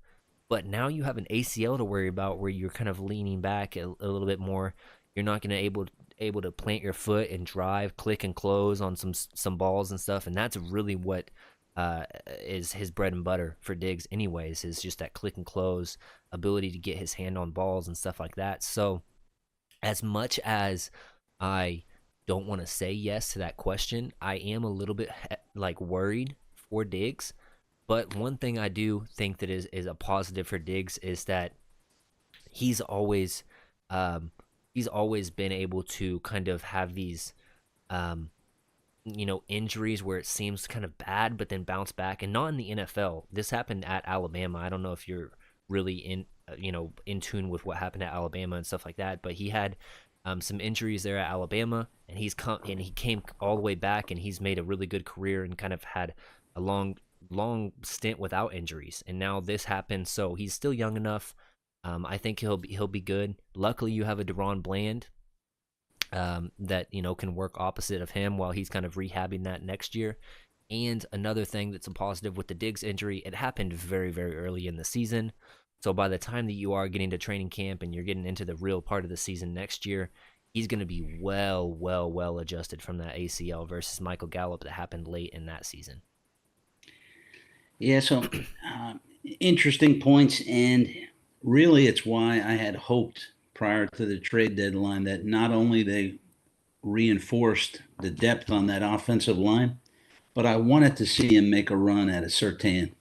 But now you have an ACL to worry about, where you're kind of leaning back a little bit more. You're not going to able to plant your foot and drive, click and close on some balls and stuff, and that's really what is his bread and butter for Diggs anyways, is just that click and close ability to get his hand on balls and stuff like that. So as much as I don't want to say yes to that question, I am a little bit like worried for Diggs. But one thing I do think that is a positive for Diggs is that he's always um, he's always been able to kind of have these um, injuries where it seems kind of bad, but then bounce back. And not in the NFL. This happened at Alabama. I don't know if you're really in tune with what happened at Alabama and stuff like that, but he had some injuries there at Alabama, and he came all the way back, and he's made a really good career and kind of had a long stint without injuries. And now this happened, so he's still young enough. I think he'll be good. Luckily, you have a Deron Bland that can work opposite of him while he's kind of rehabbing that next year. And another thing that's a positive with the Diggs injury, it happened very, very early in the season. So by the time that you are getting to training camp and you're getting into the real part of the season next year, he's going to be well adjusted from that ACL versus Michael Gallup that happened late in that season. Yeah, so interesting points, and really, it's why I had hoped prior to the trade deadline that not only they reinforced the depth on that offensive line, but I wanted to see him make a run at a Surtain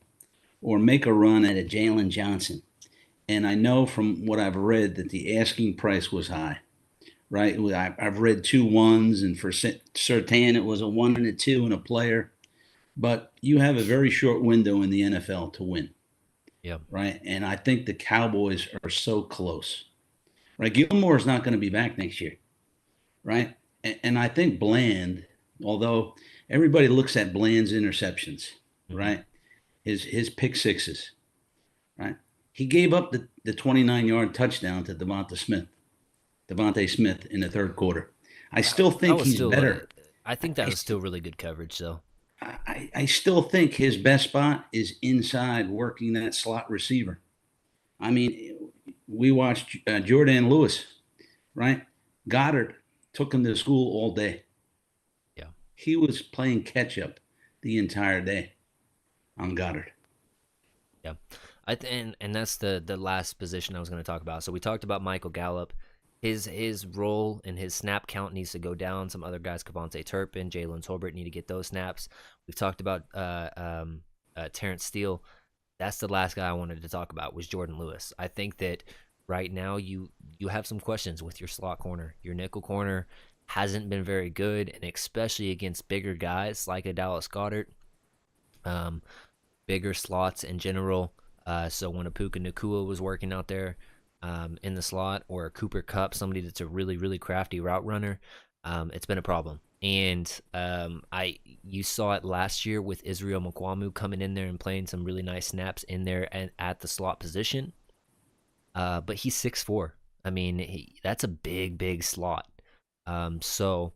or make a run at a Jalen Johnson. And I know from what I've read that the asking price was high, right? I've read 2 1s, and for Surtain, it was a 1 and a 2 and a player. But you have a very short window in the NFL to win, Yeah. right? And I think the Cowboys are so close, right? Gilmore is not going to be back next year, right? And I think Bland, although everybody looks at Bland's interceptions, Mm-hmm. right? His pick sixes, right? He gave up the 29-yard touchdown to Devontae Smith in the third quarter. I still That think was he's still better. I think that I, was still really good coverage, though. I still think his best spot is inside working that slot receiver. I mean, we watched Jordan Lewis, right? Goddard took him to school all day. Yeah. He was playing catch up the entire day on Goddard. Yeah, and that's the last position I was going to talk about. So we talked about Michael Gallup. His role and his snap count needs to go down. Some other guys, Cavonte Turpin, Jalen Tolbert, need to get those snaps. We've talked about Terrence Steele. That's the last guy I wanted to talk about, was Jordan Lewis. I think that right now you have some questions with your slot corner. Your nickel corner hasn't been very good, and especially against bigger guys like a Dallas Goedert. Um, Bigger slots in general. So when a Puka Nakua was working out there in the slot, or a Cooper Cup, somebody that's a really crafty route runner, it's been a problem. And I you saw it last year with Israel Mukwamu coming in there and playing some really nice snaps in there and at the slot position. But he's 6'4". I mean, that's a big slot. So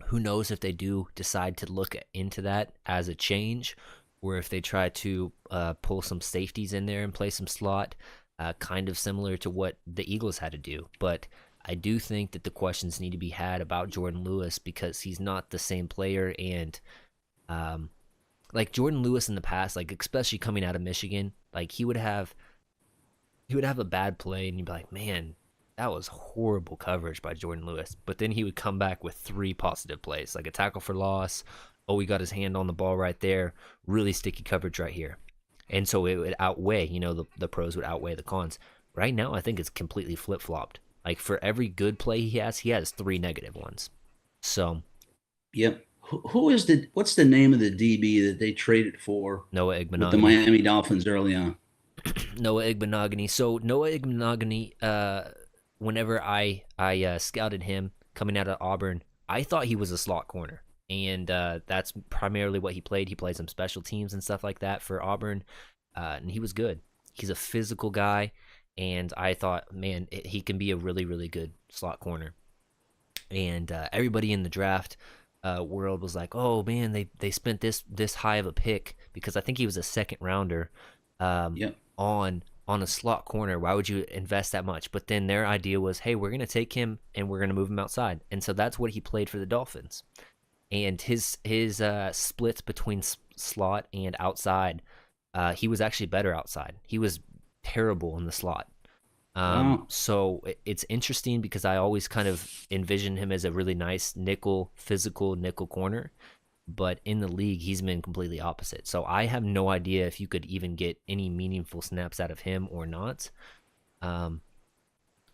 who knows if they do decide to look into that as a change, or if they try to pull some safeties in there and play some slot, kind of similar to what the Eagles had to do. But I do think that the questions need to be had about Jordan Lewis, because he's not the same player. And um, like Jordan Lewis in the past, like especially coming out of Michigan, like he would have a bad play, and you'd be like, man, that was horrible coverage by Jordan Lewis. But then he would come back with 3 positive plays, like a tackle for loss. Oh, he got his hand on the ball right there. Really sticky coverage right here. And so it would outweigh, the pros would outweigh the cons. Right now, I think it's completely flip flopped. Like for every good play he has 3 negative ones. So, Yep. who is what's the name of the DB that they traded for Noah with the Igbenogany. Miami Dolphins early on? Noah Igbenogany. So Noah Igbenogany, whenever I scouted him coming out of Auburn, I thought he was a slot corner, and that's primarily what he played. He played some special teams and stuff like that for Auburn, and he was good. He's a physical guy, and I thought, man, he can be a really really good slot corner. And everybody in the draft world was like, "Oh man, they spent this high of a pick because I think he was a second rounder um, Yep. on a slot corner. Why would you invest that much?" But then their idea was, "Hey, we're gonna take him and we're gonna move him outside," and so that's what he played for the Dolphins. And his splits between slot and outside, he was actually better outside. He was terrible in the slot. Wow. So it's interesting because I always kind of envision him as a really nice nickel, physical nickel corner, but in the league, he's been completely opposite. So I have no idea if you could even get any meaningful snaps out of him or not. Um,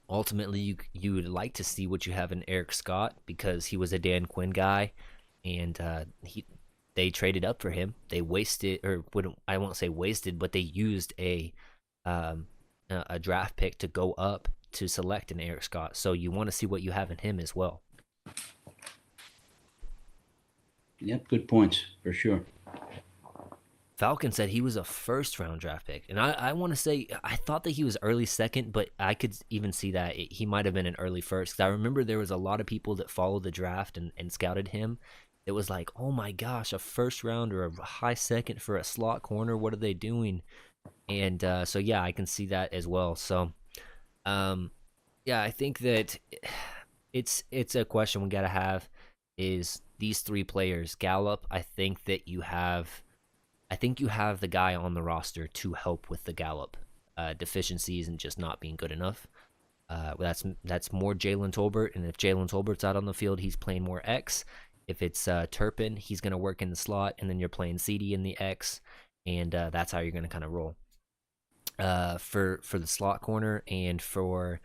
Ultimately, you would like to see what you have in Eric Scott because he was a Dan Quinn guy, and they traded up for him. They wasted, or wouldn't I won't say wasted, but they used um, a draft pick to go up to select an Eric Scott. So you want to see what you have in him as well. Yep. Good points for sure. Falcon said he was a first round draft pick. And I want to say, I thought that he was early second, but I could even see that he might have been an early first. 'Cause I remember there was a lot of people that followed the draft and scouted him. It was like, oh my gosh, a first round or a high second for a slot corner. What are they doing? And so, yeah, I can see that as well. So, um, yeah, I think that it's a question we got to have is these three players. Gallup, I think you have the guy on the roster to help with the Gallup deficiencies and just not being good enough. That's more Jalen Tolbert, and if Jalen Tolbert's out on the field, he's playing more X. If it's Turpin, he's going to work in the slot, and then you're playing CD in the X, and that's how you're going to kind of roll. For the slot corner and for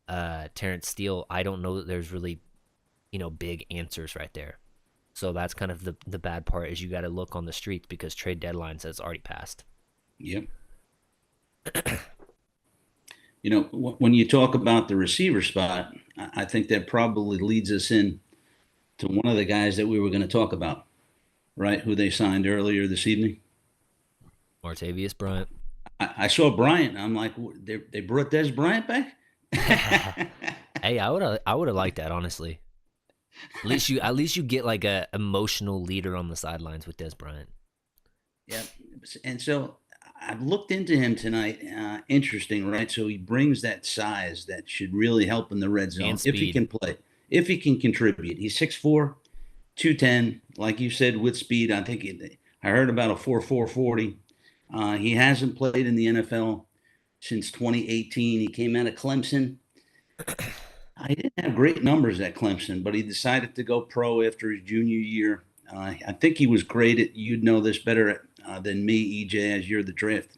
Terrence Steele, I don't know that there's really big answers right there. So that's kind of the bad part is you got to look on the streets because trade deadline says already passed. Yep. When you talk about the receiver spot, I think that probably leads us in to one of the guys that we were going to talk about, right? Who they signed earlier this evening. Martavius Bryant. I saw Bryant. I'm like, they brought Des Bryant back. Hey, I would have liked that honestly. At least you get like a emotional leader on the sidelines with Des Bryant. Yeah, and so I've looked into him tonight. Interesting, right? So he brings that size that should really help in the red And zone if he speed. can play, if he can contribute. He's 6'4", 210, like you said, with speed. I heard about a 4.440. He hasn't played in the NFL since 2018. He came out of Clemson. I didn't have great numbers at Clemson, but he decided to go pro after his junior year. I think he was great at. You'd know this better than me, EJ, as you're the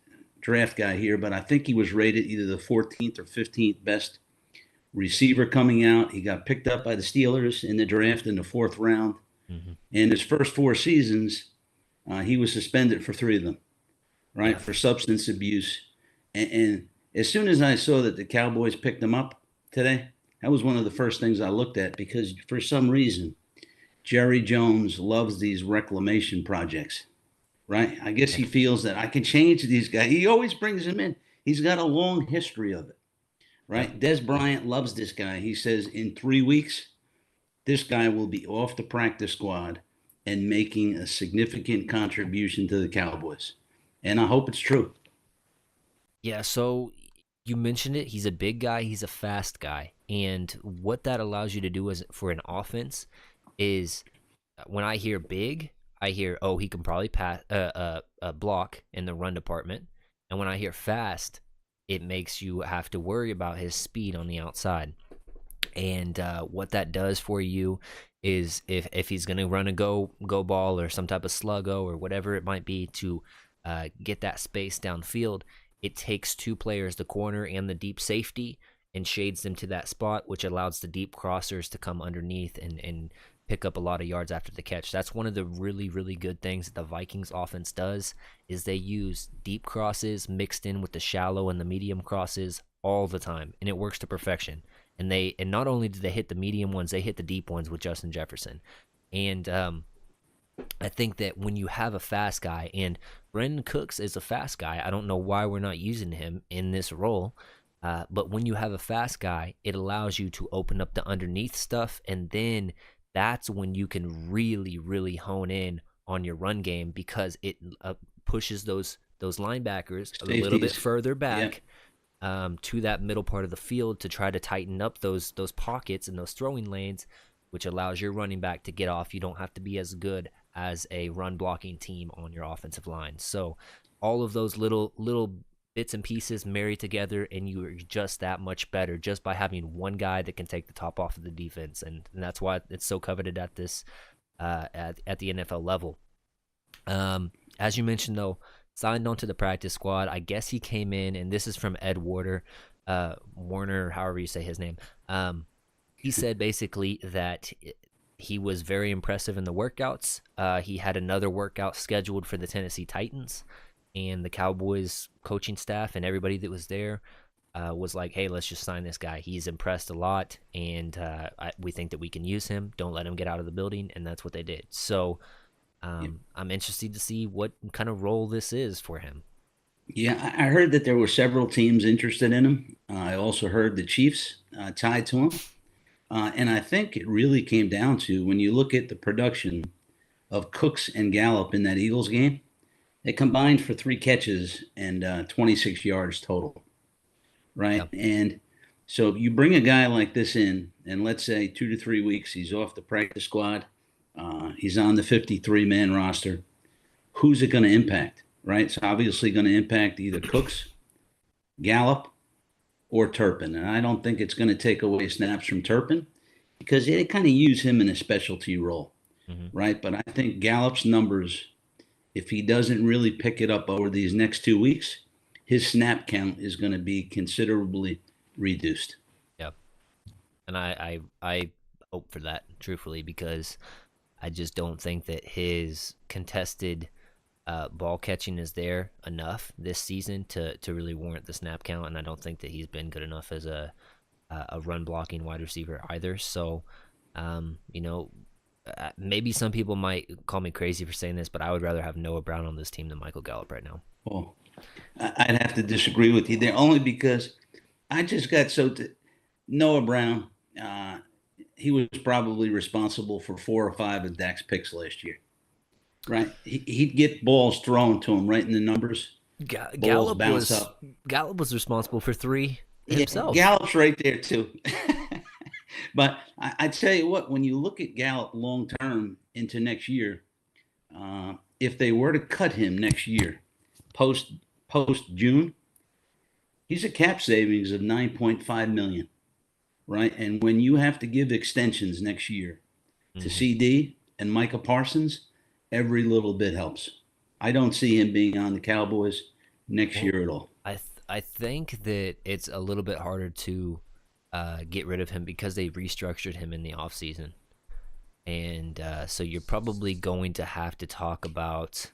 draft guy here. But I think he was rated either the 14th or 15th best receiver coming out. He got picked up by the Steelers in the draft in the fourth round. Hmm. In his first four seasons, he was suspended for three of them, Yeah. right, for substance abuse. And as soon as I saw that the Cowboys picked him up today, that was one of the first things I looked at because for some reason, Jerry Jones loves these reclamation projects, right? I guess he feels that I can change these guys. He always brings them in. He's got a long history of it, Yep. right? Des Bryant loves this guy. He says in 3 weeks, this guy will be off the practice squad and making a significant contribution to the Cowboys. And I hope it's true. Yeah, so you mentioned it. He's a big guy, he's a fast guy. And what that allows you to do is for an offense is when I hear big, I hear, oh, he can probably pass block in the run department. And when I hear fast, it makes you have to worry about his speed on the outside. And what that does for you is if he's going to run a go ball or some type of sluggo or whatever it might be to get that space downfield, it takes two players, the corner and the deep safety, and shades them to that spot, which allows the deep crossers to come underneath and pick up a lot of yards after the catch. That's one of the really, really good things that the Vikings offense does is they use deep crosses mixed in with the shallow and the medium crosses all the time, and it works to perfection. And not only do they hit the medium ones, they hit the deep ones with Justin Jefferson. And I think that when you have a fast guy, and Brandon Cooks is a fast guy, I don't know why we're not using him in this role. But when you have a fast guy, it allows you to open up the underneath stuff, and then that's when you can really, really hone in on your run game because it pushes those linebackers a little bit Safeties. further Yeah. back to that middle part of the field to try to tighten up those pockets and those throwing lanes, which allows your running back to get off. You don't have to be as good as a run blocking team on your offensive line. So all of those little bits and pieces marry together, and you are just that much better just by having one guy that can take the top off of the defense, and that's why it's so coveted at this at the NFL level. As you mentioned, though, signed onto the practice squad. I guess he came in, and this is from Ed Warner, however you say his name. He said basically that he was very impressive in the workouts. He had another workout scheduled for the Tennessee Titans, and the Cowboys coaching staff and everybody that was there was like, hey, let's just sign this guy. He's impressed a lot, and we think that we can use him. Don't let him get out of the building, and that's what they did. So I'm interested to see what kind of role this is for him. Yeah, I heard that there were several teams interested in him. I also heard the Chiefs tied to him. And I think it really came down to when you look at the production of Cooks and Gallup in that Eagles game, they combined for 3 catches and 26 yards total, right? Yeah. And so you bring a guy like this in, and let's say 2 to 3 weeks, he's off the practice squad, he's on the 53-man roster. Who's it going to impact, right? It's obviously going to impact either Cooks, Gallup, or Turpin. And I don't think it's going to take away snaps from Turpin because they kind of use him in a specialty role, Mm-hmm. right? But I think Gallup's numbers, if he doesn't really pick it up over these next 2 weeks, his snap count is going to be considerably reduced. Yeah. And I hope for that, truthfully, because I just don't think that his contested ball catching is there enough this season to really warrant the snap count, and I don't think that he's been good enough as a run blocking wide receiver either. So, you know, maybe some people might call me crazy for saying this, but I would rather have Noah Brown on this team than Michael Gallup right now. Well, I'd have to disagree with you there only because I just got Noah Brown. He was probably responsible for 4 or 5 of Dak's picks last year. Right, he'd get balls thrown to him right in the numbers. Balls Gallup bounce was up. Gallup was responsible for 3 Yeah, himself. Gallup's right there too. But I tell you what, when you look at Gallup long term into next year, if they were to cut him next year, post post June, he's a cap savings of 9.5 million, right? And when you have to give extensions next year to Hmm. CD and Micah Parsons, every little bit helps. I don't see him being on the Cowboys next Well, year at all. I think that it's a little bit harder to get rid of him because they restructured him in the offseason. And so you're probably going to have to talk about,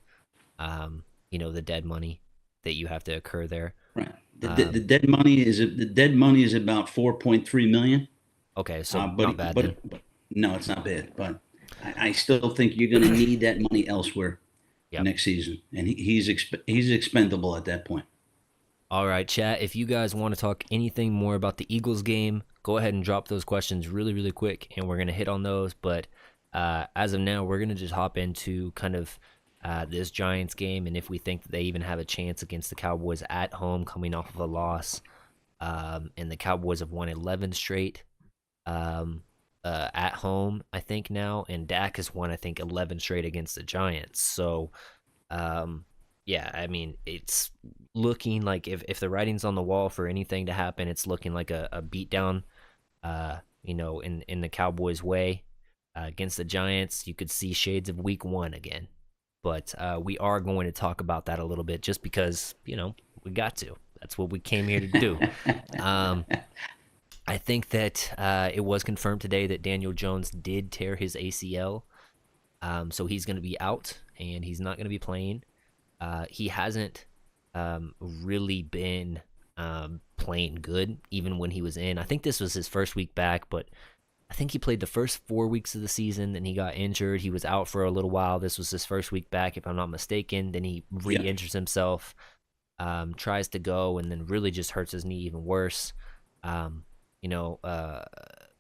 the dead money that you have to occur there. Right. The Um, dead money is about 4.3 million. okay, so Uh, not but bad then. but no, it's not bad. But I still think you're going to need that money elsewhere Yep. next season, and he's expendable at that point. All right, chat. If you guys want to talk anything more about the Eagles game, go ahead and drop those questions really, really quick, and we're gonna hit on those. But as of now, we're gonna just hop into kind of this Giants game, and if we think that they even have a chance against the Cowboys at home, coming off of a loss, and the Cowboys have won 11 straight at home, I think now, and Dak has won, I think, 11 straight against the Giants. So um, yeah, I mean, it's looking like if the writing's on the wall for anything to happen, it's looking like a beatdown, in the Cowboys' way against the Giants. You could see shades of Week 1 again, but we are going to talk about that a little bit, just because we got to. That's what we came here to do. Um, I think that it was confirmed today that Daniel Jones did tear his ACL, so he's going to be out and he's not going to be playing. He hasn't really been playing good, even when he was in. I think this was his first week back, but I think he played the first 4 weeks of the season. Then he got injured. He was out for a little while. This was his first week back, if I'm not mistaken. Then he Yeah. re-injures himself, tries to go, and then really just hurts his knee even worse. Um, you know,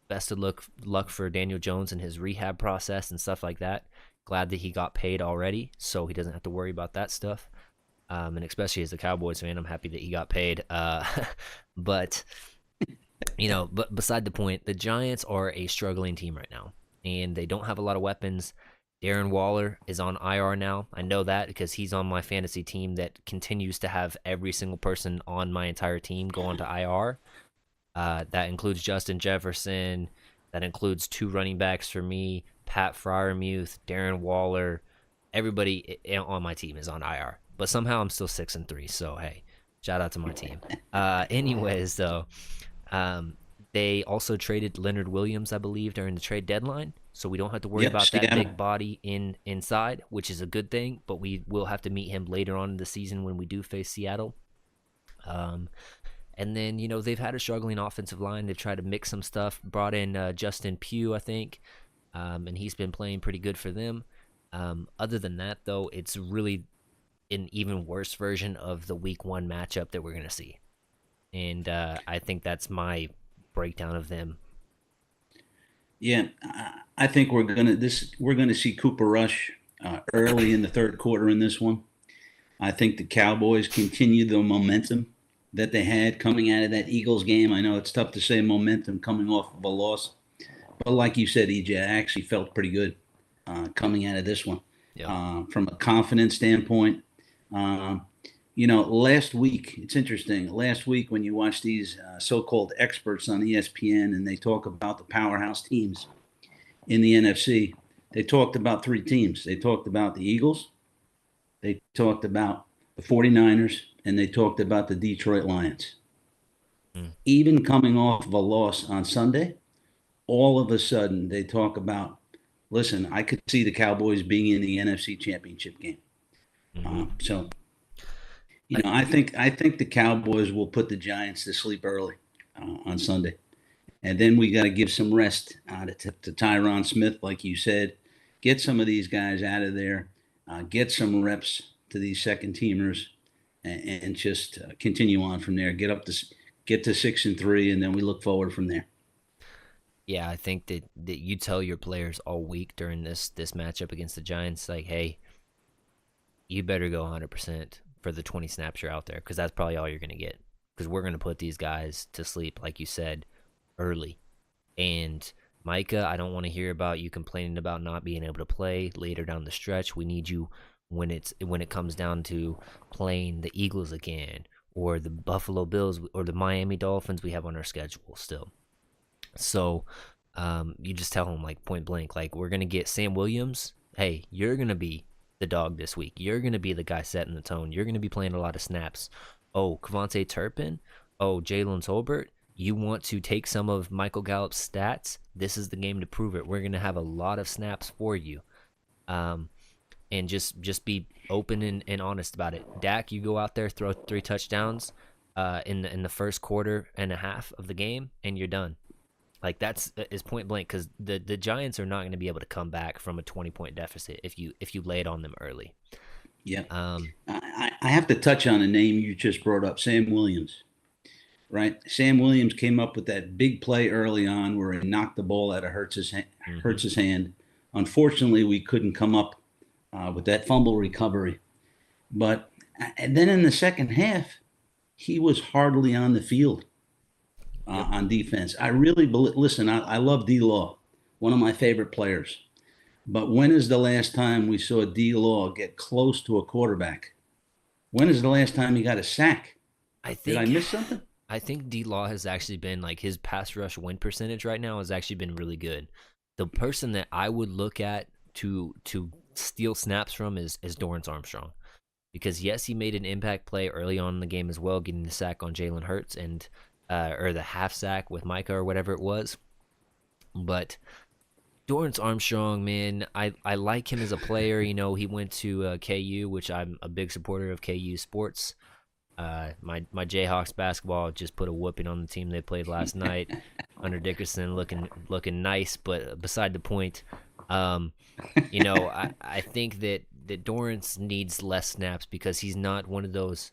best of luck for Daniel Jones and his rehab process and stuff like that. Glad that he got paid already, so he doesn't have to worry about that stuff. And especially as a Cowboys fan, I'm happy that he got paid. But but beside the point, the Giants are a struggling team right now, and they don't have a lot of weapons. Darren Waller is on IR now. I know that because he's on my fantasy team that continues to have every single person on my entire team go onto IR. That includes Justin Jefferson. That includes two running backs for me, Pat Fryermuth, Darren Waller. Everybody on my team is on IR, but somehow I'm still 6-3. So hey, shout out to my team. Anyways, though, um, they also traded Leonard Williams, I believe, during the trade deadline, so we don't have to worry Yep. about that Seattle. big body inside, which is a good thing. But we will have to meet him later on in the season when we do face Seattle. Um, and then they've had a struggling offensive line. They've tried to mix some stuff. Brought in Justin Pugh, I think, and he's been playing pretty good for them. Other than that, though, it's really an even worse version of the Week 1 matchup that we're gonna see, and I think that's my breakdown of them. Yeah, I think we're gonna see Cooper Rush early in the third quarter in this one. I think the Cowboys continue the momentum that they had coming out of that Eagles game. I know it's tough to say momentum coming off of a loss, but like you said, EJ, I actually felt pretty good coming out of this one Yep. from a confidence standpoint. Um, last week, it's interesting. Last week, when you watch these so called experts on ESPN and they talk about the powerhouse teams in the NFC, they talked about three teams. They talked about the Eagles, they talked about the 49ers, and they talked about the Detroit Lions. Mm. Even coming off of a loss on Sunday, all of a sudden they talk about, listen, I could see the Cowboys being in the NFC Championship game. Mm-hmm. So I, I think the Cowboys will put the Giants to sleep early on Sunday, and then we got to give some rest to Tyron Smith, like you said. Get some of these guys out of there, get some reps to these second teamers, and just continue on from there. Get to 6-3, and then we look forward from there. yeah, I think that you tell your players all week during this matchup against the Giants, like, hey, you better go 100% for the 20 snaps you're out there, because that's probably all you're gonna get. Because we're gonna put these guys to sleep, like you said, early. And Micah, I don't want to hear about you complaining about not being able to play later down the stretch. We need you when it comes down to playing the Eagles again, or the Buffalo Bills, or the Miami Dolphins we have on our schedule still. So you just tell him, like, point blank, like, we're gonna get Sam Williams. Hey, you're gonna be the dog this week. You're gonna be the guy setting the tone. You're gonna be playing a lot of snaps. Oh, Kavontae Turpin. Oh, Jalen Tolbert. You want to take some of Michael Gallup's stats? This is the game to prove it. We're gonna have a lot of snaps for you. Um, and just be open and honest about it. Dak, you go out there, throw 3 touchdowns in the first quarter and a half of the game, and you're done. Like, that's is point blank, because the Giants are not going to be able to come back from a 20-point deficit if you lay it on them early. Yeah. Um, I have to touch on a name you just brought up, Sam Williams. Right, Sam Williams came up with that big play early on where he knocked the ball out of mhm. Hurts's hand. Unfortunately, we couldn't come up with that fumble recovery. But and then in the second half, he was hardly on the field Yep. on defense. I really listen. I love D Law, one of my favorite players. But when is the last time we saw D Law get close to a quarterback? When is the last time he got a sack? I Did I think miss something? I think D Law has actually been, like, his pass rush win percentage right now has actually been really good. The person that I would look at to steal snaps from is Dorrance Armstrong, because yes, he made an impact play early on in the game as well, getting the sack on Jalen Hurts, and or the half sack with Micah or whatever it was. But Dorrance Armstrong, man, I like him as a player. You know, he went to KU, which I'm a big supporter of KU sports. My Jayhawks basketball just put a whooping on the team they played last night. Under Dickerson looking nice, but beside the point. Um, you know, I think that Dorrance needs less snaps because he's not one of those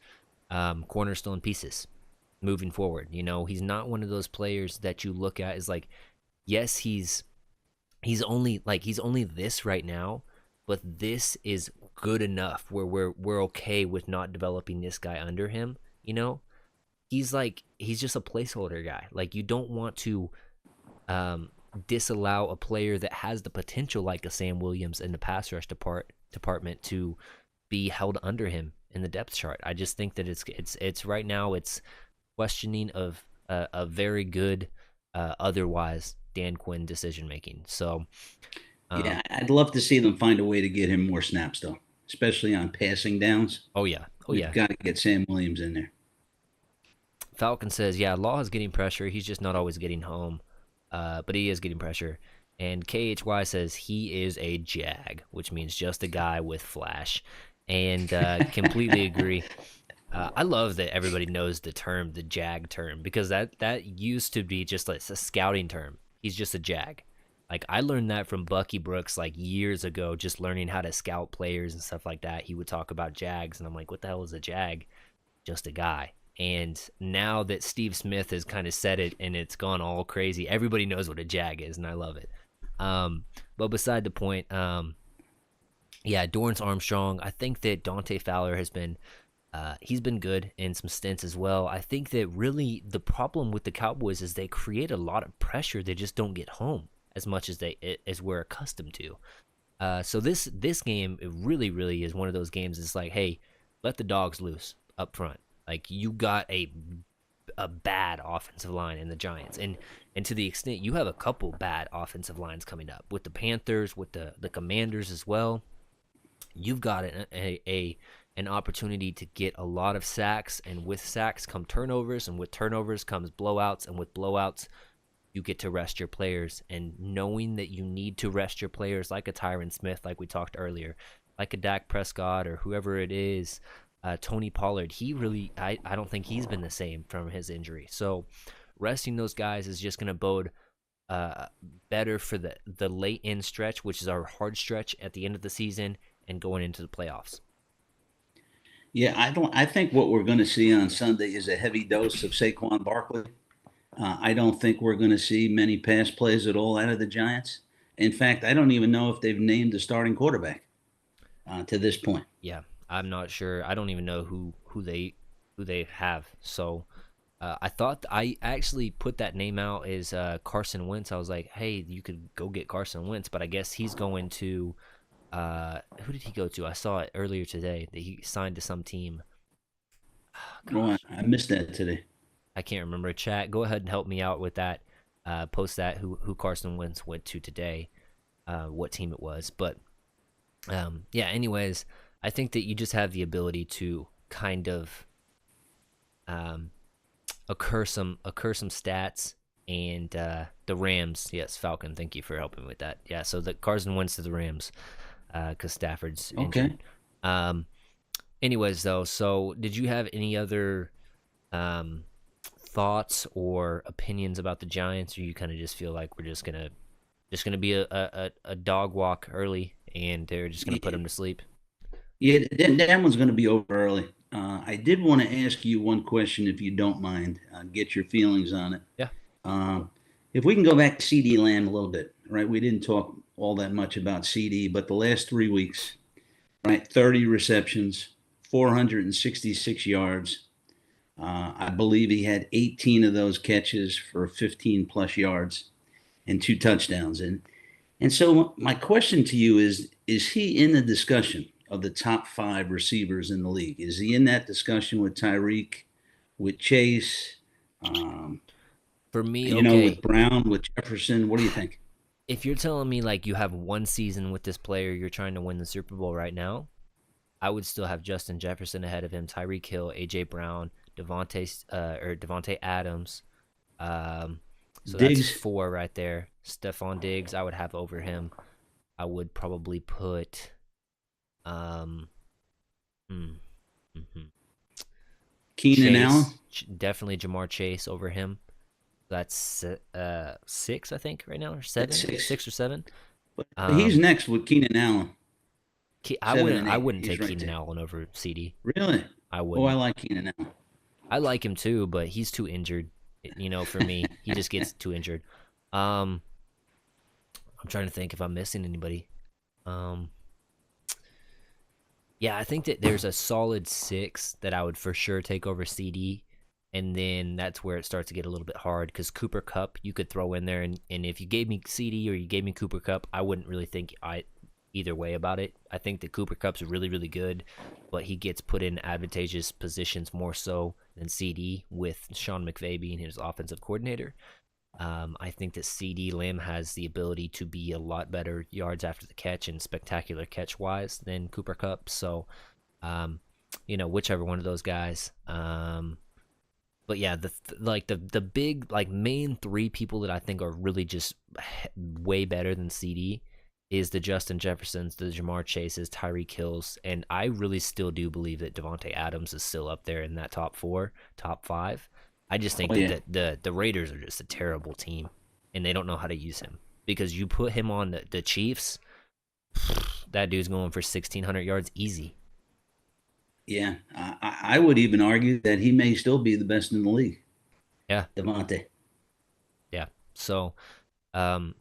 cornerstone pieces moving forward. You know, he's not one of those players that you look at as like, yes, he's only this right now, but this is good enough where we're okay with not developing this guy under him. You know, he's just a placeholder guy. Like you don't want to um, disallow a player that has the potential like a Sam Williams in the pass rush department to be held under him in the depth chart. I just think that it's right now it's questioning of a very good otherwise Dan Quinn decision making. So Yeah, um, I'd love to see them find a way to get him more snaps, though, especially on passing downs. oh yeah, oh We've yeah. got to get Sam Williams in there. Falcon says, yeah, Law is getting pressure. He's just not always getting home, but he is getting pressure. And KHY says he is a jag, which means just a guy with flash. And completely agree. I love that everybody knows the term, the jag term, because that used to be just like a scouting term. He's just a jag. Like I learned that from Bucky Brooks like years ago, just learning how to scout players and stuff like that. He would talk about jags, and I'm like, what the hell is a jag? Just a guy. And now that Steve Smith has kind of said it and it's gone all crazy, everybody knows what a jag is, and I love it. But beside the point, yeah, Dorrance Armstrong. I think that Dante Fowler has been he's been good in some stints as well. I think that really the problem with the Cowboys is they create a lot of pressure. They just don't get home as much as we're accustomed to. So this game it really is one of those games. It's like, hey, let the dogs loose up front. Like you got a bad offensive line in the Giants, and to the extent you have a couple bad offensive lines coming up with the Panthers, with the Commanders as well. You've got an opportunity to get a lot of sacks, and with sacks come turnovers, and with turnovers comes blowouts, and with blowouts you get to rest your players. And knowing that you need to rest your players like a Tyron Smith, like we talked earlier, like a Dak Prescott or whoever it is, Tony Pollard, I don't think he's been the same from his injury. So resting those guys is just going to bode uh, better for the late end stretch, which is our hard stretch at the end of the season and going into the playoffs. Yeah, I don't. I think what we're going to see on Sunday is a heavy dose of Saquon Barkley. I don't think we're going to see many pass plays at all out of the Giants. In fact, I don't even know if they've named a starting quarterback to this point. Yeah, I'm not sure. I don't even know who they have. So I thought I actually put that name out as Carson Wentz. I was like, hey, you could go get Carson Wentz, but I guess he's going to. Who did he go to? I saw it earlier today that he signed to some team. Oh, Oh, gosh, I missed that today. I can't remember. Chat, go ahead and help me out with that. Post that who Carson Wentz went to today, what team it was. But yeah. Anyways, I think that you just have the ability to kind of um, occur some stats. And the Rams, yes, Falcon. Thank you for helping with that. Yeah, so the Carson Wentz to the Rams because Stafford's Okay. injured. Um, anyways, though, so did you have any other um, thoughts or opinions about the Giants, or you kind of just feel like we're just gonna be a dog walk early, and they're just gonna put them to sleep? Yeah, that one's going to be over early. I did want to ask you one question, if you don't mind. Get your feelings on it. Yeah. Um, if we can go back to CD Lamb a little bit, right? We didn't talk all that much about CD, but the last 3 weeks, right? 30 receptions, 466 yards. I believe he had 18 of those catches for 15 plus yards and two touchdowns. And so my question to you is he in the discussion of the top five receivers in the league? Is he in that discussion with Tyreek, with Chase, um, For me, okay. with Brown, with Jefferson? What do you think? If you're telling me like you have one season with this player, you're trying to win the Super Bowl right now, I would still have Justin Jefferson ahead of him, Tyreek Hill, AJ Brown, Devontae Adams. Um, so that's Diggs, 4 right there. Stephon Diggs, I would have over him. I would probably put um, hmm, mhm. Keenan Allen. Chase, definitely Jamar Chase over him. That's 6, I think, right now, or That's 7, six. 6 or 7. But he's Um, next with Keenan Allen. I 7 wouldn't and I 8. wouldn't He's take right Keenan there. Allen over CD. Really? I Oh, I wouldn't. like Keenan Allen. I like him too, but he's too injured. For me, he just gets too injured. Um, I'm trying to think if I'm missing anybody. Um, yeah, I think that there's a solid 6 that I would for sure take over CD, and then that's where it starts to get a little bit hard because Cooper Cup you could throw in there, and if you gave me CD or you gave me Cooper Cup, I wouldn't really think either way about it. I think that Cooper Cup's really really good, but he gets put in advantageous positions more so than CD with Sean McVay being his offensive coordinator. I think that CD Lamb has the ability to be a lot better yards after the catch and spectacular catch wise than Cooper Cup. So, um, whichever one of those guys. But yeah, the big like main 3 people that I think are really just way better than CD is the Justin Jeffersons, the Jamar Chases, Tyreek Hills, and I really still do believe that Devontae Adams is still up there in that top 4, top 5. I just think Oh that yeah. the Raiders are just a terrible team, and they don't know how to use him because you put him on the Chiefs, that dude's going for 1,600 yards easy. Yeah. I would even argue that he may still be the best in the league, Yeah, Devontae. yeah. So, um,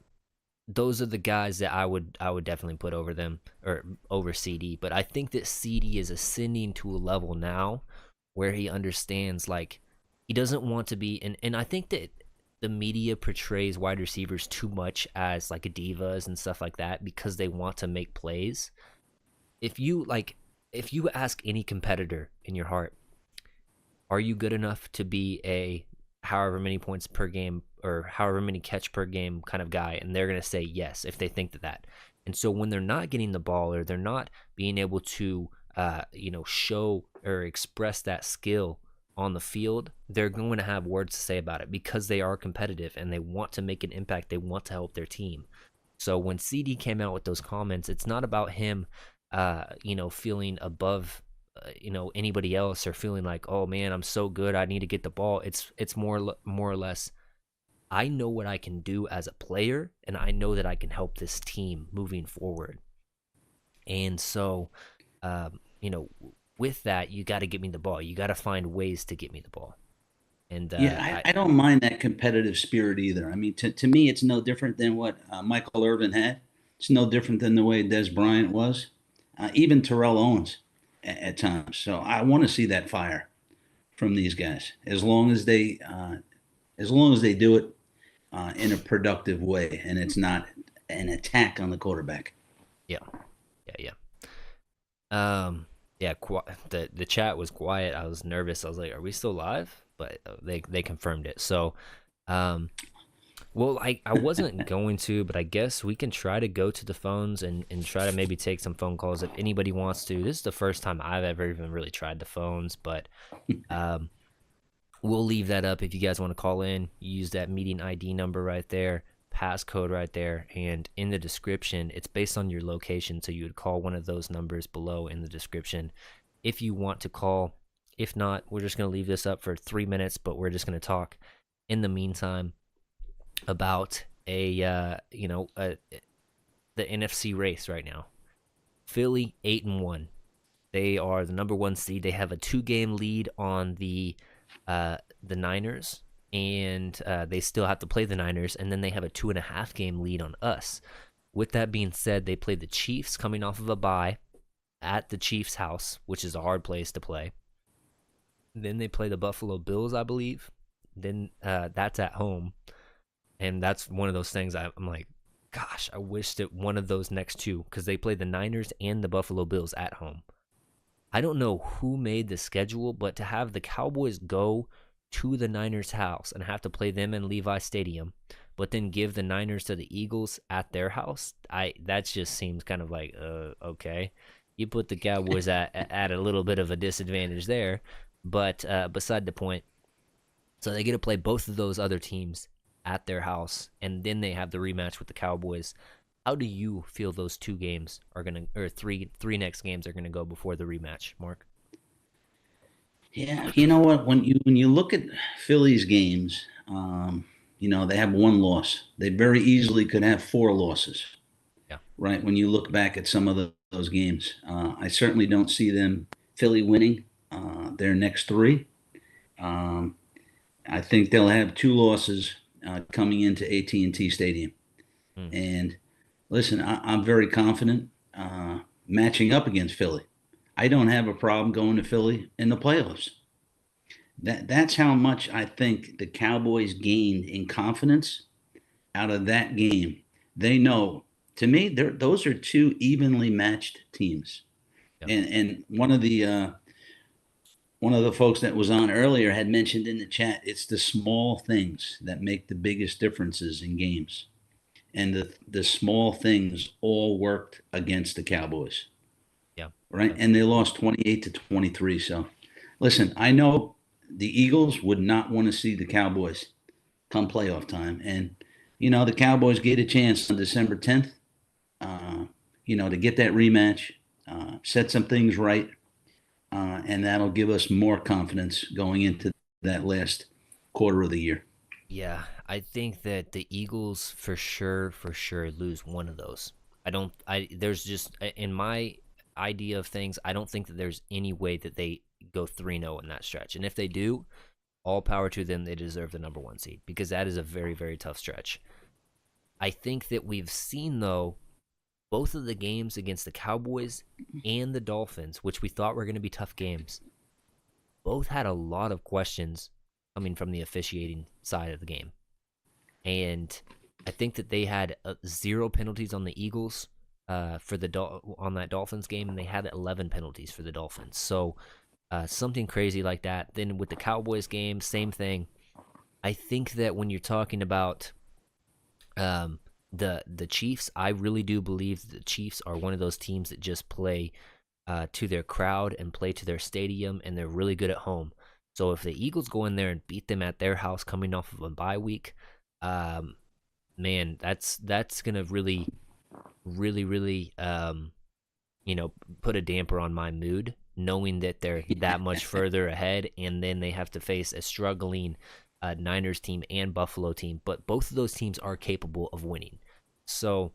those are the guys that I would definitely put over them or over CD. But I think that CD is ascending to a level now where he understands like he doesn't want to be and I think that the media portrays wide receivers too much as like divas and stuff like that because they want to make plays. If you ask any competitor in your heart, are you good enough to be a however many points per game or however many catch per game kind of guy, and they're going to say yes if they think that. And so when they're not getting the ball or they're not being able to show or express that skill on the field, they're going to have words to say about it because they are competitive and they want to make an impact, they want to help their team. So when CD came out with those comments, it's not about him feeling above anybody else or feeling like, oh man, I'm so good, I need to get the ball. It's more or less, I know what I can do as a player, and I know that I can help this team moving forward. And so, with that, you got to get me the ball. You got to find ways to get me the ball. And Yeah, I don't mind that competitive spirit either. I mean, to me, it's no different than what Michael Irvin had. It's no different than the way Des Bryant was, even Terrell Owens at times. So I want to see that fire from these guys, as long as they do it in a productive way, and it's not an attack on the quarterback. yeah, yeah, yeah. Yeah. The chat was quiet. I was nervous. I was like, "Are we still live?" But they confirmed it. So, um, well, I wasn't going to, but I guess we can try to go to the phones and try to maybe take some phone calls if anybody wants to. This is the first time I've ever even really tried the phones, but um, we'll leave that up if you guys want to call in. You use that meeting ID number right there, passcode right there, and in the description, it's based on your location, so you would call one of those numbers below in the description if you want to call. If not, we're just going to leave this up for 3 minutes, but we're just going to talk in the meantime about the NFC race right now. Philly 8-1. They are the number 1 seed. They have a 2-game lead on the Niners, and they still have to play the Niners, and then they have a 2.5-game lead on us. With that being said, they play the Chiefs coming off of a bye at the Chiefs' house, which is a hard place to play. Then they play the Buffalo Bills, I believe. Then that's at home. And that's one of those things I'm like, gosh, I wish that one of those next 2, because they play the Niners and the Buffalo Bills at home. I don't know who made the schedule, but to have the Cowboys go to the Niners' house and have to play them in Levi Stadium, but then give the Niners to the Eagles at their house, that just seems kind of like, okay. You put the Cowboys at a little bit of a disadvantage there. But beside the point, so they get to play both of those other teams at their house, and then they have the rematch with the Cowboys. How do you feel those two games are gonna, or three next games are gonna go before the rematch, Mark? Yeah, you know what? When you look at Phillies games, they have one loss. They very easily could have four losses, Yeah, right? When you look back at some of those games, I certainly don't see them Philly winning their next three. Um, I think they'll have two losses coming into AT&T Stadium. mm, And listen, I'm very confident matching up against Philly. I don't have a problem going to Philly in the playoffs. That's how much I think the Cowboys gained in confidence out of that game. They know, to me, those are two evenly matched teams. yeah, And one of the folks that was on earlier had mentioned in the chat, it's the small things that make the biggest differences in games. And the small things all worked against the Cowboys, yeah, right? And they lost 28-23. So, listen, I know the Eagles would not want to see the Cowboys come playoff time, and the Cowboys get a chance on December 10th, to get that rematch, set some things right, and that'll give us more confidence going into that last quarter of the year. yeah. I think that the Eagles for sure lose one of those. I don't. I there's just in my idea of things, I don't think that there's any way that they go 3-0 in that stretch. And if they do, all power to them. They deserve the number one seed because that is a very, very tough stretch. I think that we've seen, though, both of the games against the Cowboys and the Dolphins, which we thought were going to be tough games, both had a lot of questions coming from the officiating side of the game. And I think that they had zero penalties on the Eagles for on that Dolphins game, and they had 11 penalties for the Dolphins. So something crazy like that. Then with the Cowboys game, same thing. I think that when you're talking about um, the Chiefs, I really do believe that the Chiefs are one of those teams that just play to their crowd and play to their stadium, and they're really good at home. So if the Eagles go in there and beat them at their house, coming off of a bye week, um, man, that's gonna really, really, really, put a damper on my mood, knowing that they're that much further ahead, and then they have to face a struggling Niners team and Buffalo team. But both of those teams are capable of winning. So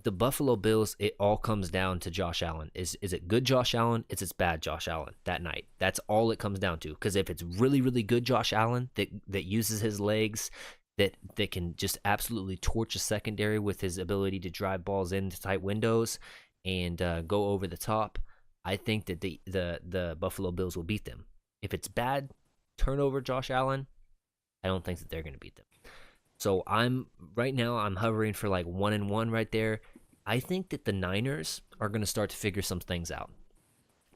the Buffalo Bills, it all comes down to Josh Allen. Is it good Josh Allen? Is it bad Josh Allen that night? That's all it comes down to. Because if it's really, really good Josh Allen that uses his legs, that can just absolutely torch a secondary with his ability to drive balls into tight windows and go over the top, I think that the Buffalo Bills will beat them. If it's bad turnover Josh Allen, I don't think that they're going to beat them. So I'm right now I'm hovering for like 1-1 right there. I think that the Niners are going to start to figure some things out.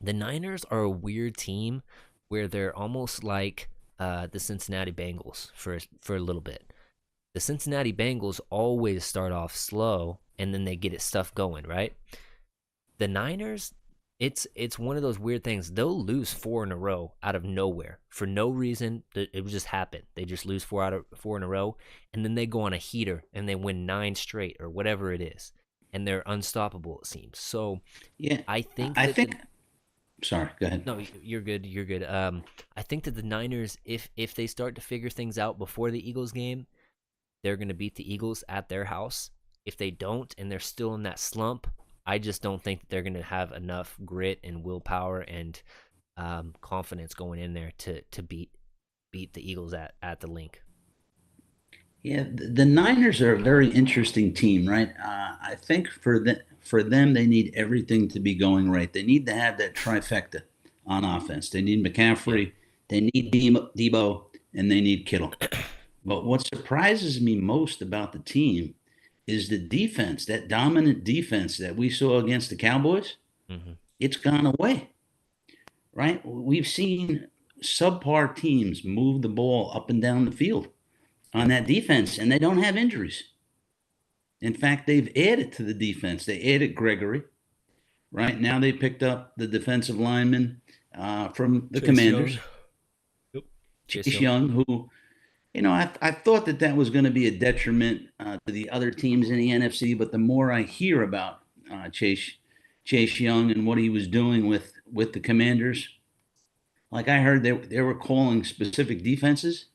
The Niners are a weird team where they're almost like the Cincinnati Bengals for a little bit. The Cincinnati Bengals always start off slow and then they get it stuff going, right? The Niners, it's one of those weird things. They'll lose four in a row out of nowhere for no reason. It would just happen. They just lose four out of four in a row, and then they go on a heater and they win nine straight or whatever it is, and they're unstoppable. It seems. So Yeah, I think I that the think. Sorry, go ahead. no, you're good. You're good. I think that the Niners, if they start to figure things out before the Eagles game, they're going to beat the Eagles at their house. If they don't and they're still in that slump, I just don't think that they're going to have enough grit and willpower and confidence going in there to beat the Eagles at the link. Yeah, the Niners are a very interesting team, right? I think for them, they need everything to be going right. They need to have that trifecta on offense. They need Yeah, McCaffrey, they need Debo, and they need Kittle. But what surprises me most about the team is the defense, that dominant defense that we saw against the Cowboys. hmm It's gone away, right? We've seen subpar teams move the ball up and down the field on yeah, that defense, and they don't have injuries. In fact, they've added to the defense. They added Gregory, right? Now they picked up the defensive lineman from the Chase Young. Commanders, Yep. Chase Chase Young. Young, who, I thought that that was going to be a detriment to the other teams in the NFC, but the more I hear about Chase Young and what he was doing with the Commanders, like I heard they were calling specific defenses,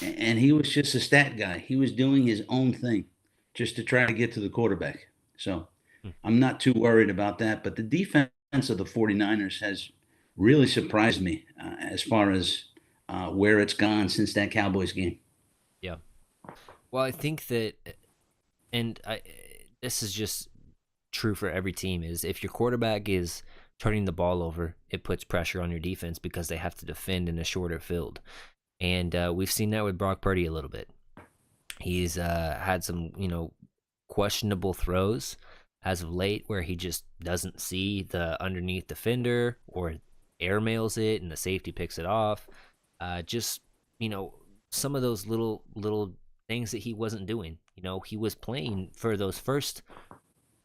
and he was just a stat guy. He was doing his own thing just to try to get to the quarterback. So Hmm. I'm not too worried about that. But the defense of the 49ers has really surprised me as far as where it's gone since that Cowboys game. Yeah. Well, I think that, and this is just true for every team, is if your quarterback is turning the ball over, it puts pressure on your defense because they have to defend in a shorter field. And we've seen that with Brock Purdy a little bit. He's had some, questionable throws as of late where he just doesn't see the underneath defender or airmails it and the safety picks it off. Just, you know, some of those little things that he wasn't doing. He was playing for those first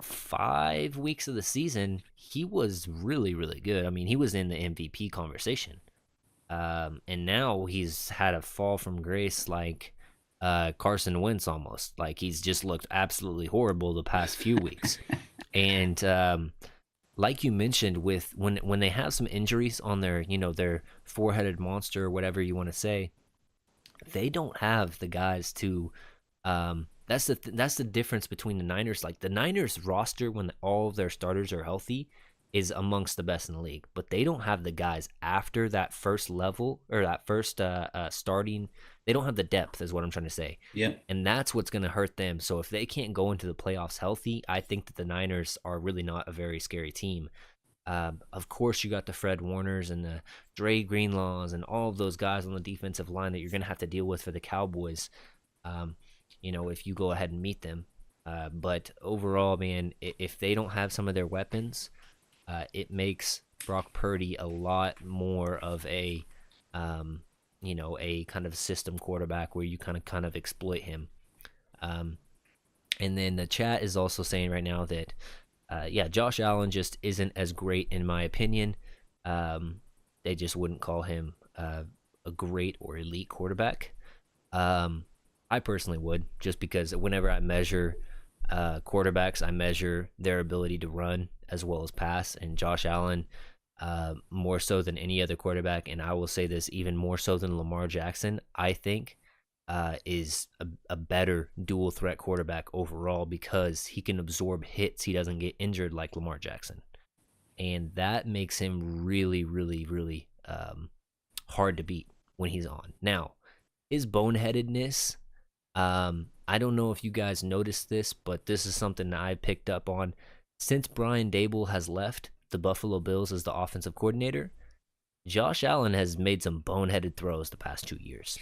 5 weeks of the season. He was really, really good. I mean, he was in the MVP conversation. And now he's had a fall from grace like Carson Wentz almost. Like he's just looked absolutely horrible the past few weeks. And like you mentioned, with when they have some injuries on their four-headed monster or whatever you want to say, they don't have the guys to. That's the difference between the Niners. Like the Niners roster, when all of their starters are healthy, is amongst the best in the league. But they don't have the guys after that first level or that first starting. They don't have the depth, is what I'm trying to say. Yep. And that's what's going to hurt them. So if they can't go into the playoffs healthy, I think that the Niners are really not a very scary team. Of course, you got the Fred Warners and the Dre Greenlaws and all of those guys on the defensive line that you're going to have to deal with for the Cowboys. Um, if you go ahead and meet them. But overall, man, if they don't have some of their weapons, it makes Brock Purdy a lot more of a kind of system quarterback where you kind of exploit him. Um, and then the chat is also saying right now that, yeah, Josh Allen just isn't as great in my opinion. They just wouldn't call him a great or elite quarterback. I personally would, just because whenever I measure quarterbacks, I measure their ability to run as well as pass. And Josh Allen, more so than any other quarterback, and I will say this even more so than Lamar Jackson, I think is a better dual threat quarterback overall because he can absorb hits. He doesn't get injured like Lamar Jackson. And that makes him really, really, really hard to beat when he's on. Now, his boneheadedness, I don't know if you guys noticed this, but this is something that I picked up on. Since Brian Dable has left the Buffalo Bills as the offensive coordinator, Josh Allen has made some boneheaded throws the past 2 years.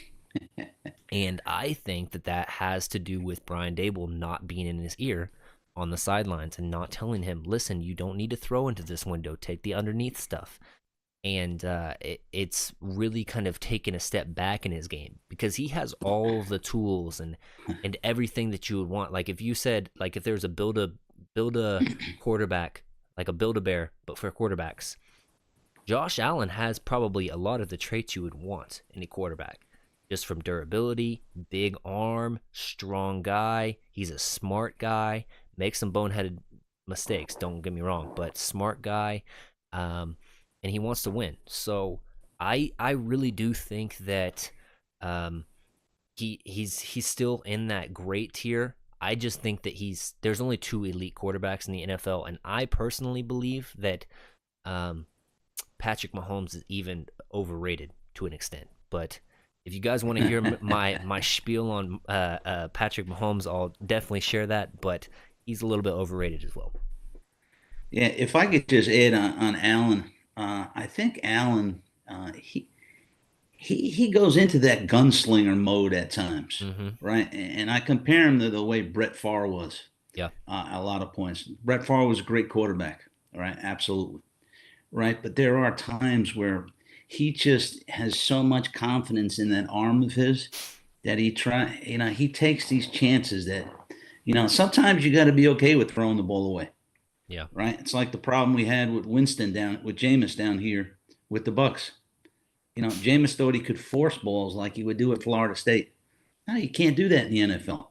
And I think that has to do with Brian Dable not being in his ear on the sidelines and not telling him, listen, you don't need to throw into this window, take the underneath stuff. And it's really kind of taken a step back in his game because he has all the tools and everything that you would want. Like if you said, like if there's a build a quarterback, like a build a bear but for quarterbacks, Josh Allen has probably a lot of the traits you would want in a quarterback, just from durability, big arm, strong guy. He's a smart guy, makes some boneheaded mistakes, don't get me wrong, but smart guy. And he wants to win. So I really do think that he's still in that great tier. I just think that there's only two elite quarterbacks in the NFL, and I personally believe that Patrick Mahomes is even overrated to an extent. But if you guys want to hear my spiel on Patrick Mahomes, I'll definitely share that. But he's a little bit overrated as well. Yeah, if I could just add on Allen, I think Allen he goes into that gunslinger mode at times, Mm-hmm. right? And I compare him to the way Brett Favre was Yeah. a lot of points. Brett Favre was a great quarterback, all right, absolutely, right. But there are times where he just has so much confidence in that arm of his that he takes these chances that, sometimes you got to be okay with throwing the ball away, Yeah. right? It's like the problem we had with Winston with Jameis down here with the Bucks. Jameis thought he could force balls like he would do at Florida State. No, you can't do that in the NFL.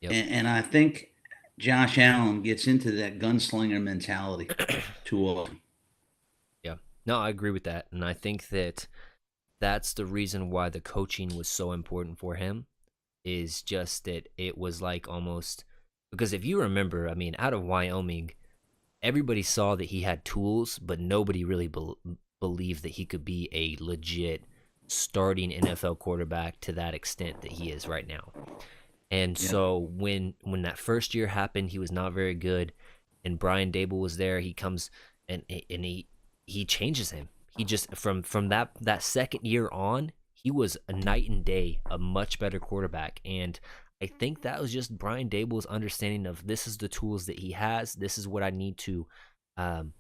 Yep. And I think Josh Allen gets into that gunslinger mentality too often. Yeah. No, I agree with that. And I think that that's the reason why the coaching was so important for him, is just that it was like almost, because if you remember, I mean, out of Wyoming, everybody saw that he had tools, but nobody really believed that he could be a legit starting NFL quarterback to that extent that he is right now. And Yeah. so when that first year happened, he was not very good, and Brian Dable was there. He comes and he changes him. He just from that second year on, he was a night and day, a much better quarterback. And I think that was just Brian Dable's understanding of, this is the tools that he has. This is what I need to um,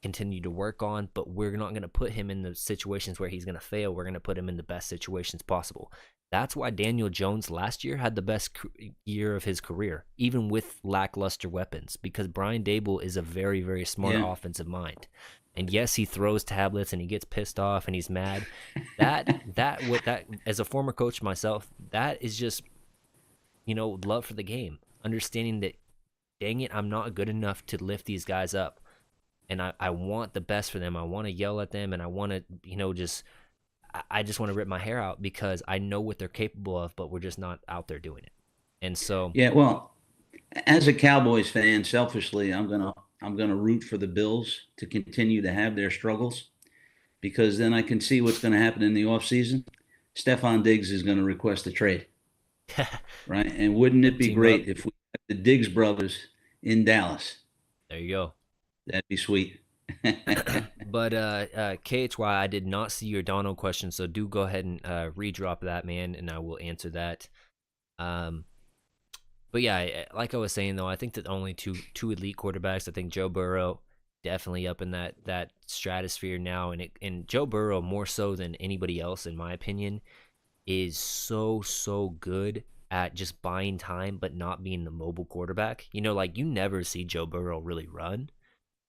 continue to work on, but we're not going to put him in the situations where he's going to fail. We're going to put him in the best situations possible. That's why Daniel Jones last year had the best year of his career, even with lackluster weapons, because Brian Dable is a very, very smart Yeah. offensive mind. And yes, he throws tablets and he gets pissed off and he's mad. That as a former coach myself, that is just, love for the game. Understanding that, dang it, I'm not good enough to lift these guys up. And I want the best for them. I want to yell at them, and I want to, I just want to rip my hair out because I know what they're capable of, but we're just not out there doing it. And so, Yeah. Well, as a Cowboys fan, selfishly, I'm gonna root for the Bills to continue to have their struggles, because then I can see what's going to happen in the offseason. Stephon Diggs is going to request a trade, right? And wouldn't it be team up. great if we had the Diggs brothers in Dallas? There you go. That'd be sweet. But KHY, I did not see your Donald question, so do go ahead and redrop that, man, and I will answer that. Um, but yeah, like I was saying though, I think that only two elite quarterbacks. I think Joe Burrow definitely up in that stratosphere now, and Joe Burrow more so than anybody else, in my opinion, is so good at just buying time, but not being the mobile quarterback. Like, you never see Joe Burrow really run,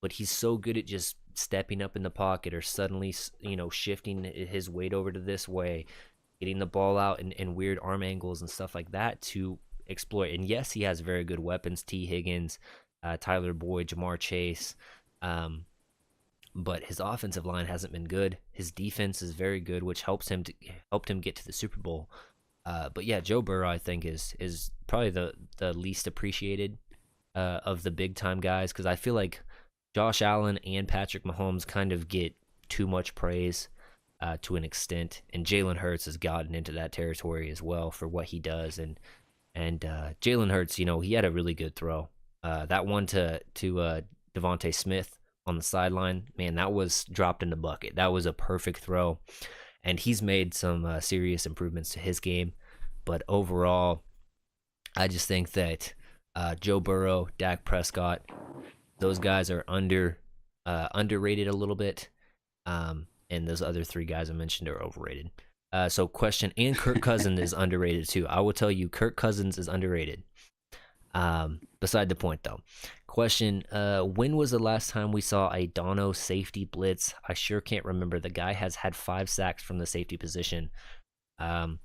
but he's so good at just stepping up in the pocket, or suddenly, shifting his weight over to this way, getting the ball out in weird arm angles and stuff like that to exploit. And yes, he has very good weapons: T. Higgins, Tyler Boyd, Jamar Chase. Um, but his offensive line hasn't been good. His defense is very good, which helped him get to the Super Bowl. But yeah, Joe Burrow, I think, is probably the least appreciated of the big time guys, because I feel like Josh Allen and Patrick Mahomes kind of get too much praise to an extent, and Jalen Hurts has gotten into that territory as well for what he does. And Jalen Hurts, he had a really good throw. That one to Devontae Smith on the sideline, man, that was dropped in the bucket. That was a perfect throw, and he's made some serious improvements to his game. But overall, I just think that Joe Burrow, Dak Prescott, those guys are underrated a little bit, and those other three guys I mentioned are overrated. So question, and Kirk Cousins is underrated too. I will tell you, Kirk Cousins is underrated. Beside the point though. Question, when was the last time we saw a Dono safety blitz? I sure can't remember. The guy has had 5 sacks from the safety position. Um,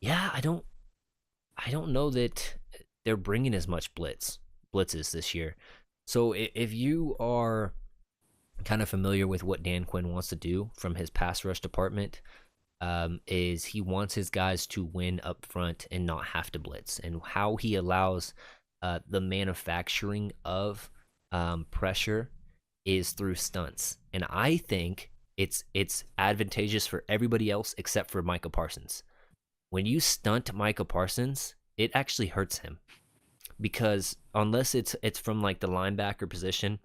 yeah, I don't know that they're bringing as much blitzes this year. So if you are kind of familiar with what Dan Quinn wants to do from his pass rush department, is he wants his guys to win up front and not have to blitz, and how he allows the manufacturing of pressure is through stunts. And I think it's advantageous for everybody else except for Micah Parsons. When you stunt Micah Parsons, it actually hurts him, because unless it's from like the linebacker position,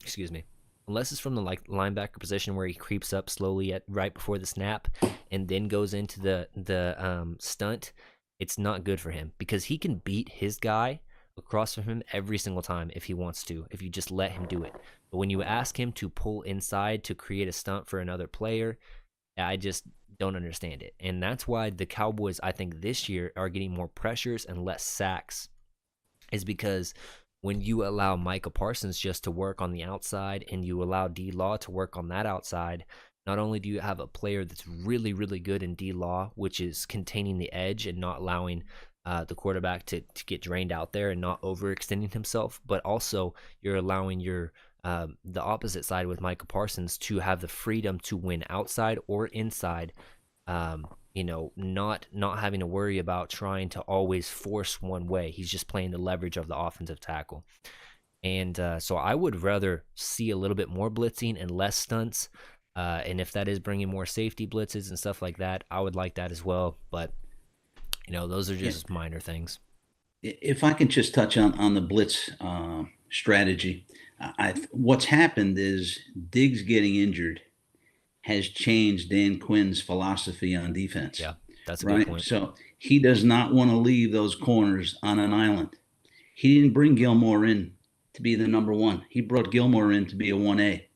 excuse me, unless it's from the like linebacker position where he creeps up slowly at right before the snap and then goes into the stunt, it's not good for him, because he can beat his guy across from him every single time if he wants to, if you just let him do it. But when you ask him to pull inside to create a stunt for another player, I just don't understand it. And that's why the Cowboys, I think, this year are getting more pressures and less sacks, is because when you allow Micah Parsons just to work on the outside and you allow D Law to work on that outside, not only do you have a player that's really, really good in D Law, which is containing the edge and not allowing the quarterback to get drained out there and not overextending himself, but also you're allowing your the opposite side with Micah Parsons to have the freedom to win outside or inside. Not having to worry about trying to always force one way. He's just playing the leverage of the offensive tackle. And so I would rather see a little bit more blitzing and less stunts. And if that is bringing more safety blitzes and stuff like that, I would like that as well. But, those are just minor things. If I can just touch on the blitz strategy, what's happened is Diggs getting injured has changed Dan Quinn's philosophy on defense. Yeah, that's a good Right. point. So he does not want to leave those corners on an island. He didn't bring Gilmore in to be the number one. He brought Gilmore in to be a 1A.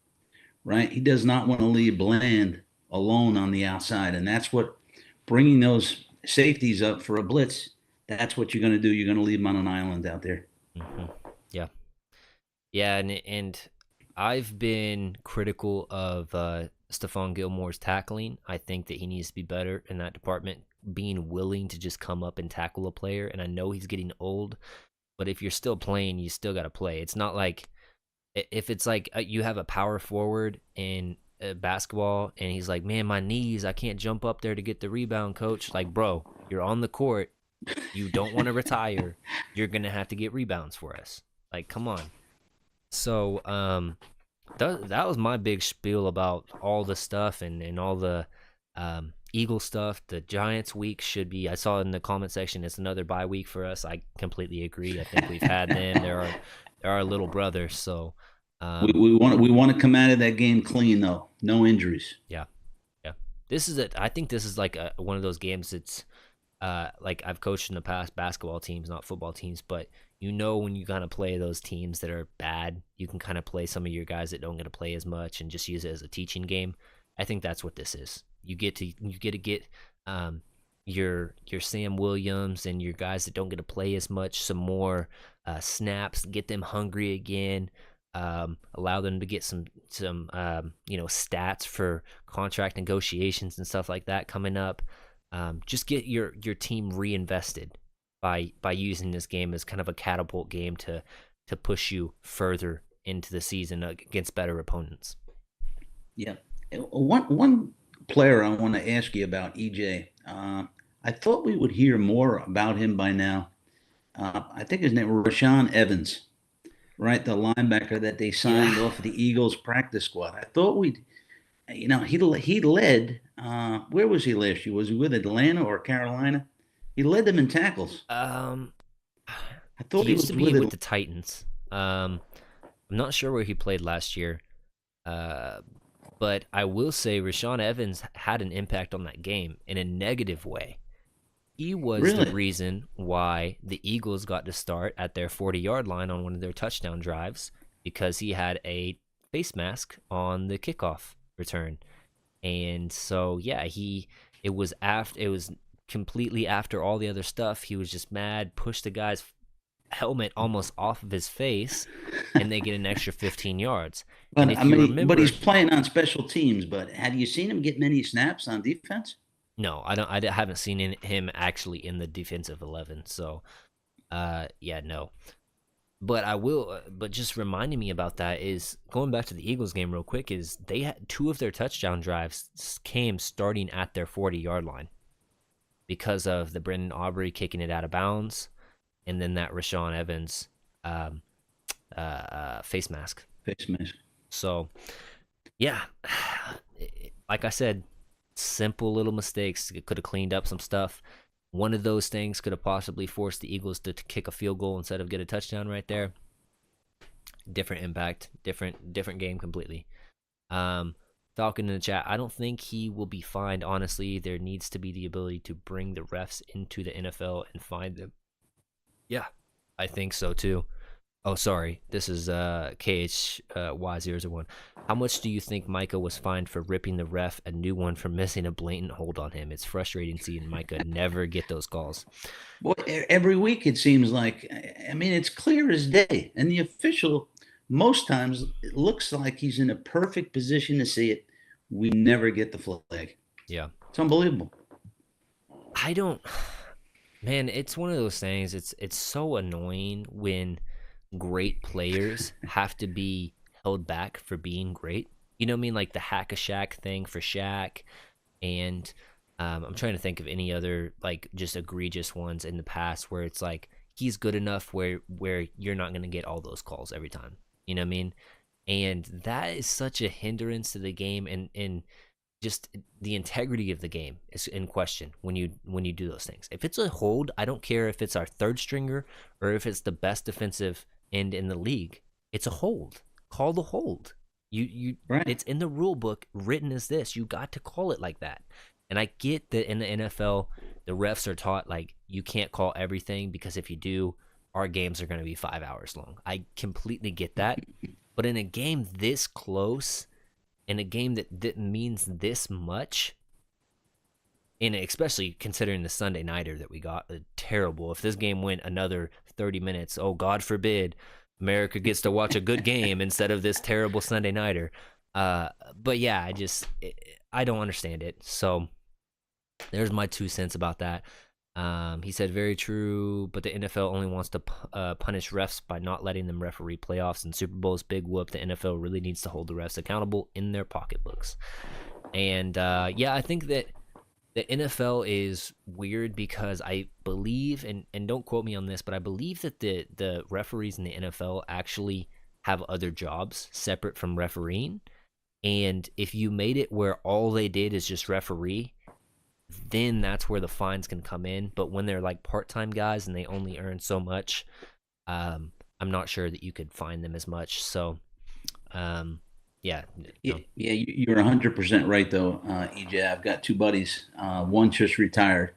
Right. He does not want to leave Bland alone on the outside. And that's what bringing those safeties up for a blitz. That's what you're going to do. You're going to leave them on an island out there. Mm-hmm. Yeah. Yeah, and I've been critical of Stephon Gilmore's tackling. I think that he needs to be better in that department, being willing to just come up and tackle a player. And I know he's getting old, but if you're still playing, you still got to play. It's not like if it's like you have a power forward in basketball and he's like, man, my knees, I can't jump up there to get the rebound, coach. Like, bro, you're on the court. You don't want to retire. You're going to have to get rebounds for us. Like, come on. So that was my big spiel about all the stuff and all the Eagle stuff. The Giants week should be, I saw in the comment section, it's another bye week for us. I completely agree. I think we've had them. They're our little brothers. So we want to come out of that game clean though. No injuries. Yeah. I think this is like one of those games that's like I've coached in the past basketball teams, not football teams, but when you kind of play those teams that are bad, you can kind of play some of your guys that don't get to play as much and just use it as a teaching game. I think that's what this is. You get to get your Sam Williams and your guys that don't get to play as much some more snaps, get them hungry again. Allow them to get some stats for contract negotiations and stuff like that coming up. Just get your team reinvested by using this game as kind of a catapult game to push you further into the season against better opponents. Yeah. One player I want to ask you about, EJ. I thought we would hear more about him by now. I think his name was Rashaan Evans, right? The linebacker that they signed off of the Eagles practice squad. I thought he led. Where was he last year? Was he with Atlanta or Carolina? He led them in tackles. I thought he used to be with the Titans. I'm not sure where he played last year. But I will say Rashaan Evans had an impact on that game in a negative way. He was the reason why the Eagles got to start at their 40-yard line on one of their touchdown drives because he had a face mask on the kickoff return. And so, yeah, it was completely after all the other stuff. He was just mad, pushed the guy's helmet almost off of his face, and they get an extra 15 yards. But but he's playing on special teams. But have you seen him get many snaps on defense? No, I haven't seen him actually in the defensive 11. So, no. But I will. But just reminding me about that is going back to the Eagles game real quick. Is they had 2 of their touchdown drives came starting at their 40-yard line because of the Brendan Aubrey kicking it out of bounds, and then that Rashaan Evans face mask. Face mask. So, yeah, like I said, simple little mistakes. It could have cleaned up some stuff. One of those things could have possibly forced the Eagles to kick a field goal instead of get a touchdown right there. Different impact, different game completely. Falcon in the chat, I don't think he will be fined. Honestly, there needs to be the ability to bring the refs into the NFL and find them. Yeah, I think so too. Oh, sorry. This is KHY001. How much do you think Micah was fined for ripping the ref a new one for missing a blatant hold on him? It's frustrating seeing Micah never get those calls. Boy, every week it seems like, I mean, it's clear as day. And the official, most times, it looks like he's in a perfect position to see it. We never get the flag. Yeah. It's unbelievable. I don't Man, it's one of those things. It's so annoying when great players have to be held back for being great. You know what I mean? Like the hack a Shaq thing for Shaq, and I'm trying to think of any other like just egregious ones in the past where it's like he's good enough where you're not going to get all those calls every time. You know what I mean? And that is such a hindrance to the game, and just the integrity of the game is in question when you do those things. If it's a hold, I don't care if it's our third stringer or if it's the best defensive end in the league. It's a hold. Call the hold. You Right. it's in the rule book written as this. You got to call it like that. And I get that in the NFL, the refs are taught like you can't call everything because if you do, our games are going to be 5 hours long. I completely get that. But in a game this close, in a game that means this much, and especially considering the Sunday nighter that we got, terrible. If this game went another 30 minutes, oh God forbid, America gets to watch a good game instead of this terrible Sunday nighter. But yeah, I don't understand it. So there's my 2 cents about that. He said, very true, but the NFL only wants to punish refs by not letting them referee playoffs and Super Bowls. Big whoop. The NFL really needs to hold the refs accountable in their pocketbooks. And yeah, I think that the NFL is weird because I believe, and don't quote me on this, but I believe that the referees in the NFL actually have other jobs separate from refereeing. And if you made it where all they did is just referee, then that's where the fines can come in. But when they're like part-time guys and they only earn so much, I'm not sure that you could fine them as much. So, yeah, Yeah, no, yeah, you're 100% right, though, EJ. I've got two buddies. One just retired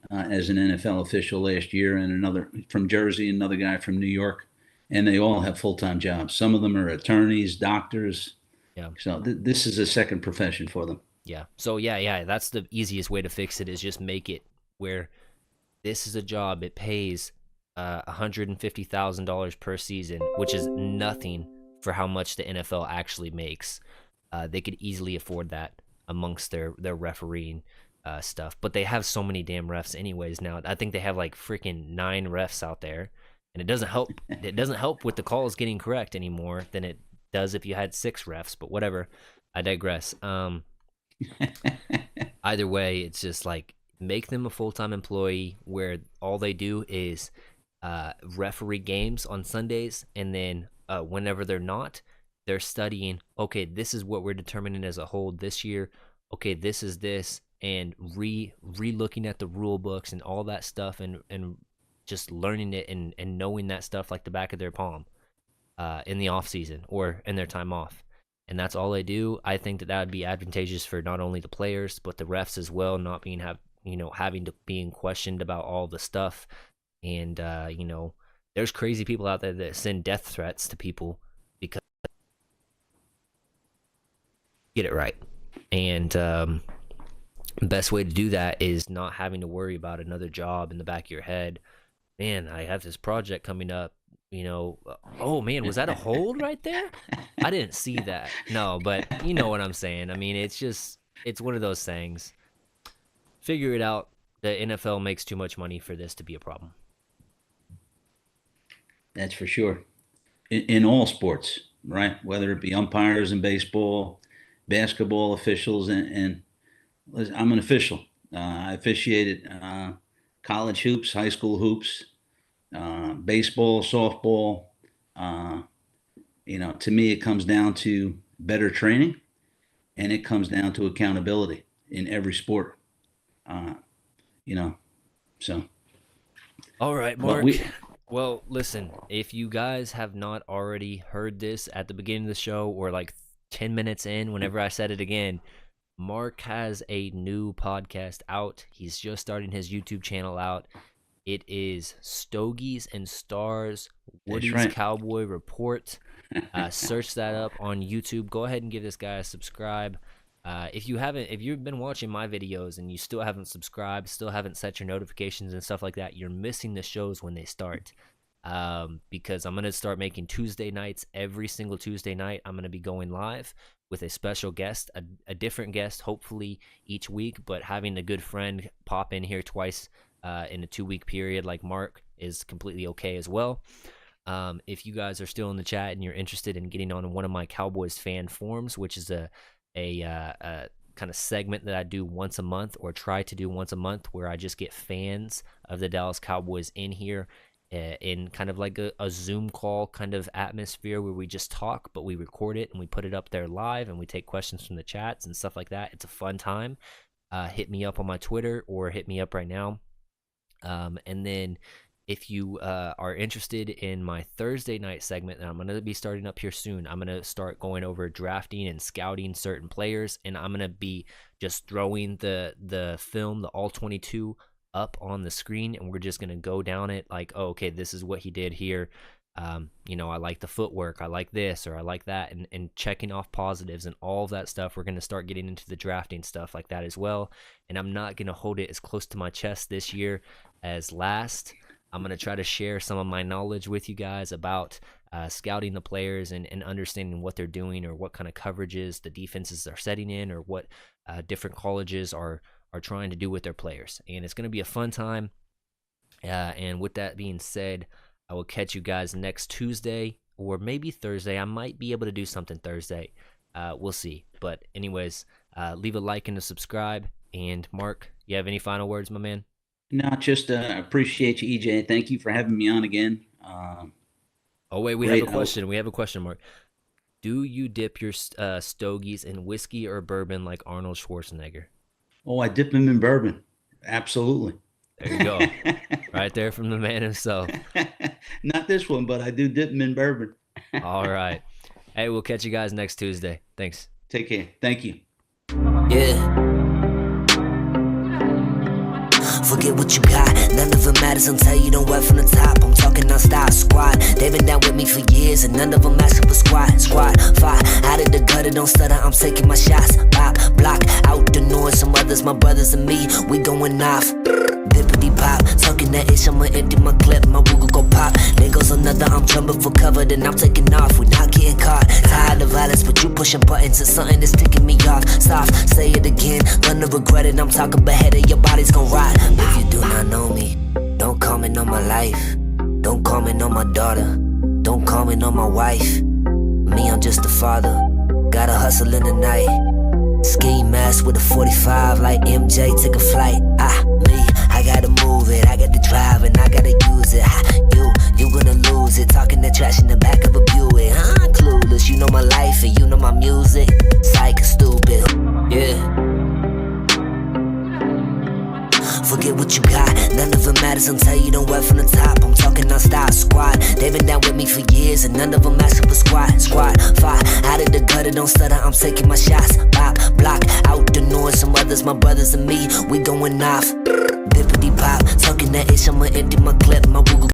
as an NFL official last year, and another from Jersey, another guy from New York, and they all have full-time jobs. Some of them are attorneys, doctors. yeah, So this is a second profession for them. yeah. So yeah, that's the easiest way to fix it is just make it where this is a job. It pays $150,000 per season, which is nothing for how much the NFL actually makes. They could easily afford that amongst their refereeing stuff. But they have so many damn refs anyways now. I think they have like freaking 9 refs out there, and it doesn't help. It doesn't help with the calls getting correct anymore than it does if you had 6 refs. But whatever. I digress. Either way, it's just like make them a full-time employee where all they do is referee games on Sundays, and then whenever they're not, they're studying. Okay, this is what we're determining as a hold this year. Okay, this is this, and re-looking at the rule books and all that stuff, and just learning it and knowing that stuff like the back of their palm in the off season or in their time off. And that's all they do. I think that would be advantageous for not only the players but the refs as well, not being having to being questioned about all the stuff. And there's crazy people out there that send death threats to people because they get it right. And the best way to do that is not having to worry about another job in the back of your head. Man, I have this project coming up. Oh man, was that a hold right there? I didn't see that. No, but you know what I'm saying. I mean, it's one of those things. Figure it out. The NFL makes too much money for this to be a problem. That's for sure. In all sports, right? Whether it be umpires in baseball, basketball officials, and I'm an official. I officiated college hoops, high school hoops, baseball, softball. Uh, to me, it comes down to better training, and it comes down to accountability in every sport. Uh, you know, so All right, but Mark. we Well, listen, if you guys have not already heard this at the beginning of the show or like 10 minutes in, whenever I said it again, Mark has a new podcast out. He's just starting his YouTube channel out. It is Stogies and Stars, That's Woody's right. Cowboy Report. Search that up on YouTube. Go ahead and give this guy a subscribe. If you've been watching my videos and you still haven't subscribed, still haven't set your notifications and stuff like that, you're missing the shows when they start. Because I'm gonna start making Tuesday nights. Every single Tuesday night, I'm gonna be going live with a special guest, a different guest, hopefully each week. But having a good friend pop in here twice in a 2-week period, like Mark, is completely okay as well. If you guys are still in the chat and you're interested in getting on one of my Cowboys fan forums, which is a kind of segment that I do once a month, or try to do once a month, where I just get fans of the Dallas Cowboys in here in kind of like a Zoom call kind of atmosphere, where we just talk, but we record it and we put it up there live, and we take questions from the chats and stuff like that. It's a fun time. Hit me up on my Twitter, or hit me up right now. And then if you are interested in my Thursday night segment that I'm going to be starting up here soon, I'm going to start going over drafting and scouting certain players, and I'm going to be just throwing the film, the all-22, up on the screen, and we're just going to go down it like, oh, okay, this is what he did here. You know, I like the footwork, I like this, or I like that, and checking off positives and all of that stuff. We're going to start getting into the drafting stuff like that as well, and I'm not going to hold it as close to my chest this year as last. I'm going to try to share some of my knowledge with you guys about scouting the players and understanding what they're doing, or what kind of coverages the defenses are setting in, or what different colleges are trying to do with their players. And it's going to be a fun time. And with that being said, I will catch you guys next Tuesday, or maybe Thursday. I might be able to do something Thursday. We'll see. But anyways, leave a like and a subscribe. And Mark, you have any final words, my man? No, just appreciate you, EJ. Thank you for having me on again. Oh, wait, we Great. have a question. We have a question, Mark. Do you dip your stogies in whiskey or bourbon like Arnold Schwarzenegger? Oh, I dip them in bourbon. Absolutely. There you go. Right there from the man himself. Not this one, but I do dip them in bourbon. All right. Hey, we'll catch you guys next Tuesday. Thanks. Take care. Thank you. Yeah. Forget what you got, none of it matters until you don't work from the top. I'm talking non-stop, squad. They've been down with me for years, and none of them asking for squad. Fire, out of the gutter, don't stutter, I'm taking my shots. Pop, block, out the noise, some others, my brothers and me, we going off. Bippity pop, talking that ish, I'ma empty my clip, my Google go pop. There goes another, I'm jumping for cover, then I'm taking off, we not getting caught. Tired of violence, but you pushing buttons, it's something that's ticking me off. Stop, say it again, gonna regret it, I'm talking behead of your body's gon' rot. If you do not know me, don't comment on my life, don't comment on my daughter, don't comment on my wife. Me, I'm just a father, gotta hustle in the night. Ski mask with a 45 like MJ, take a flight. Me, I gotta move it, I got the drive and I gotta use it. You gonna lose it, talking that trash in the back of a Buick. Clueless, you know my life and you know my music. Psych, stupid, yeah. Forget what you got, none of it matters until you don't work from the top. I'm talking non-stop, squad. They've been down with me for years, and none of them asking for squad. Fire, out of the gutter, don't stutter, I'm taking my shots. Pop, block, out the noise, some others, my brothers and me, we going off. Bippity pop, talking that ish, I'ma empty my clip, my Google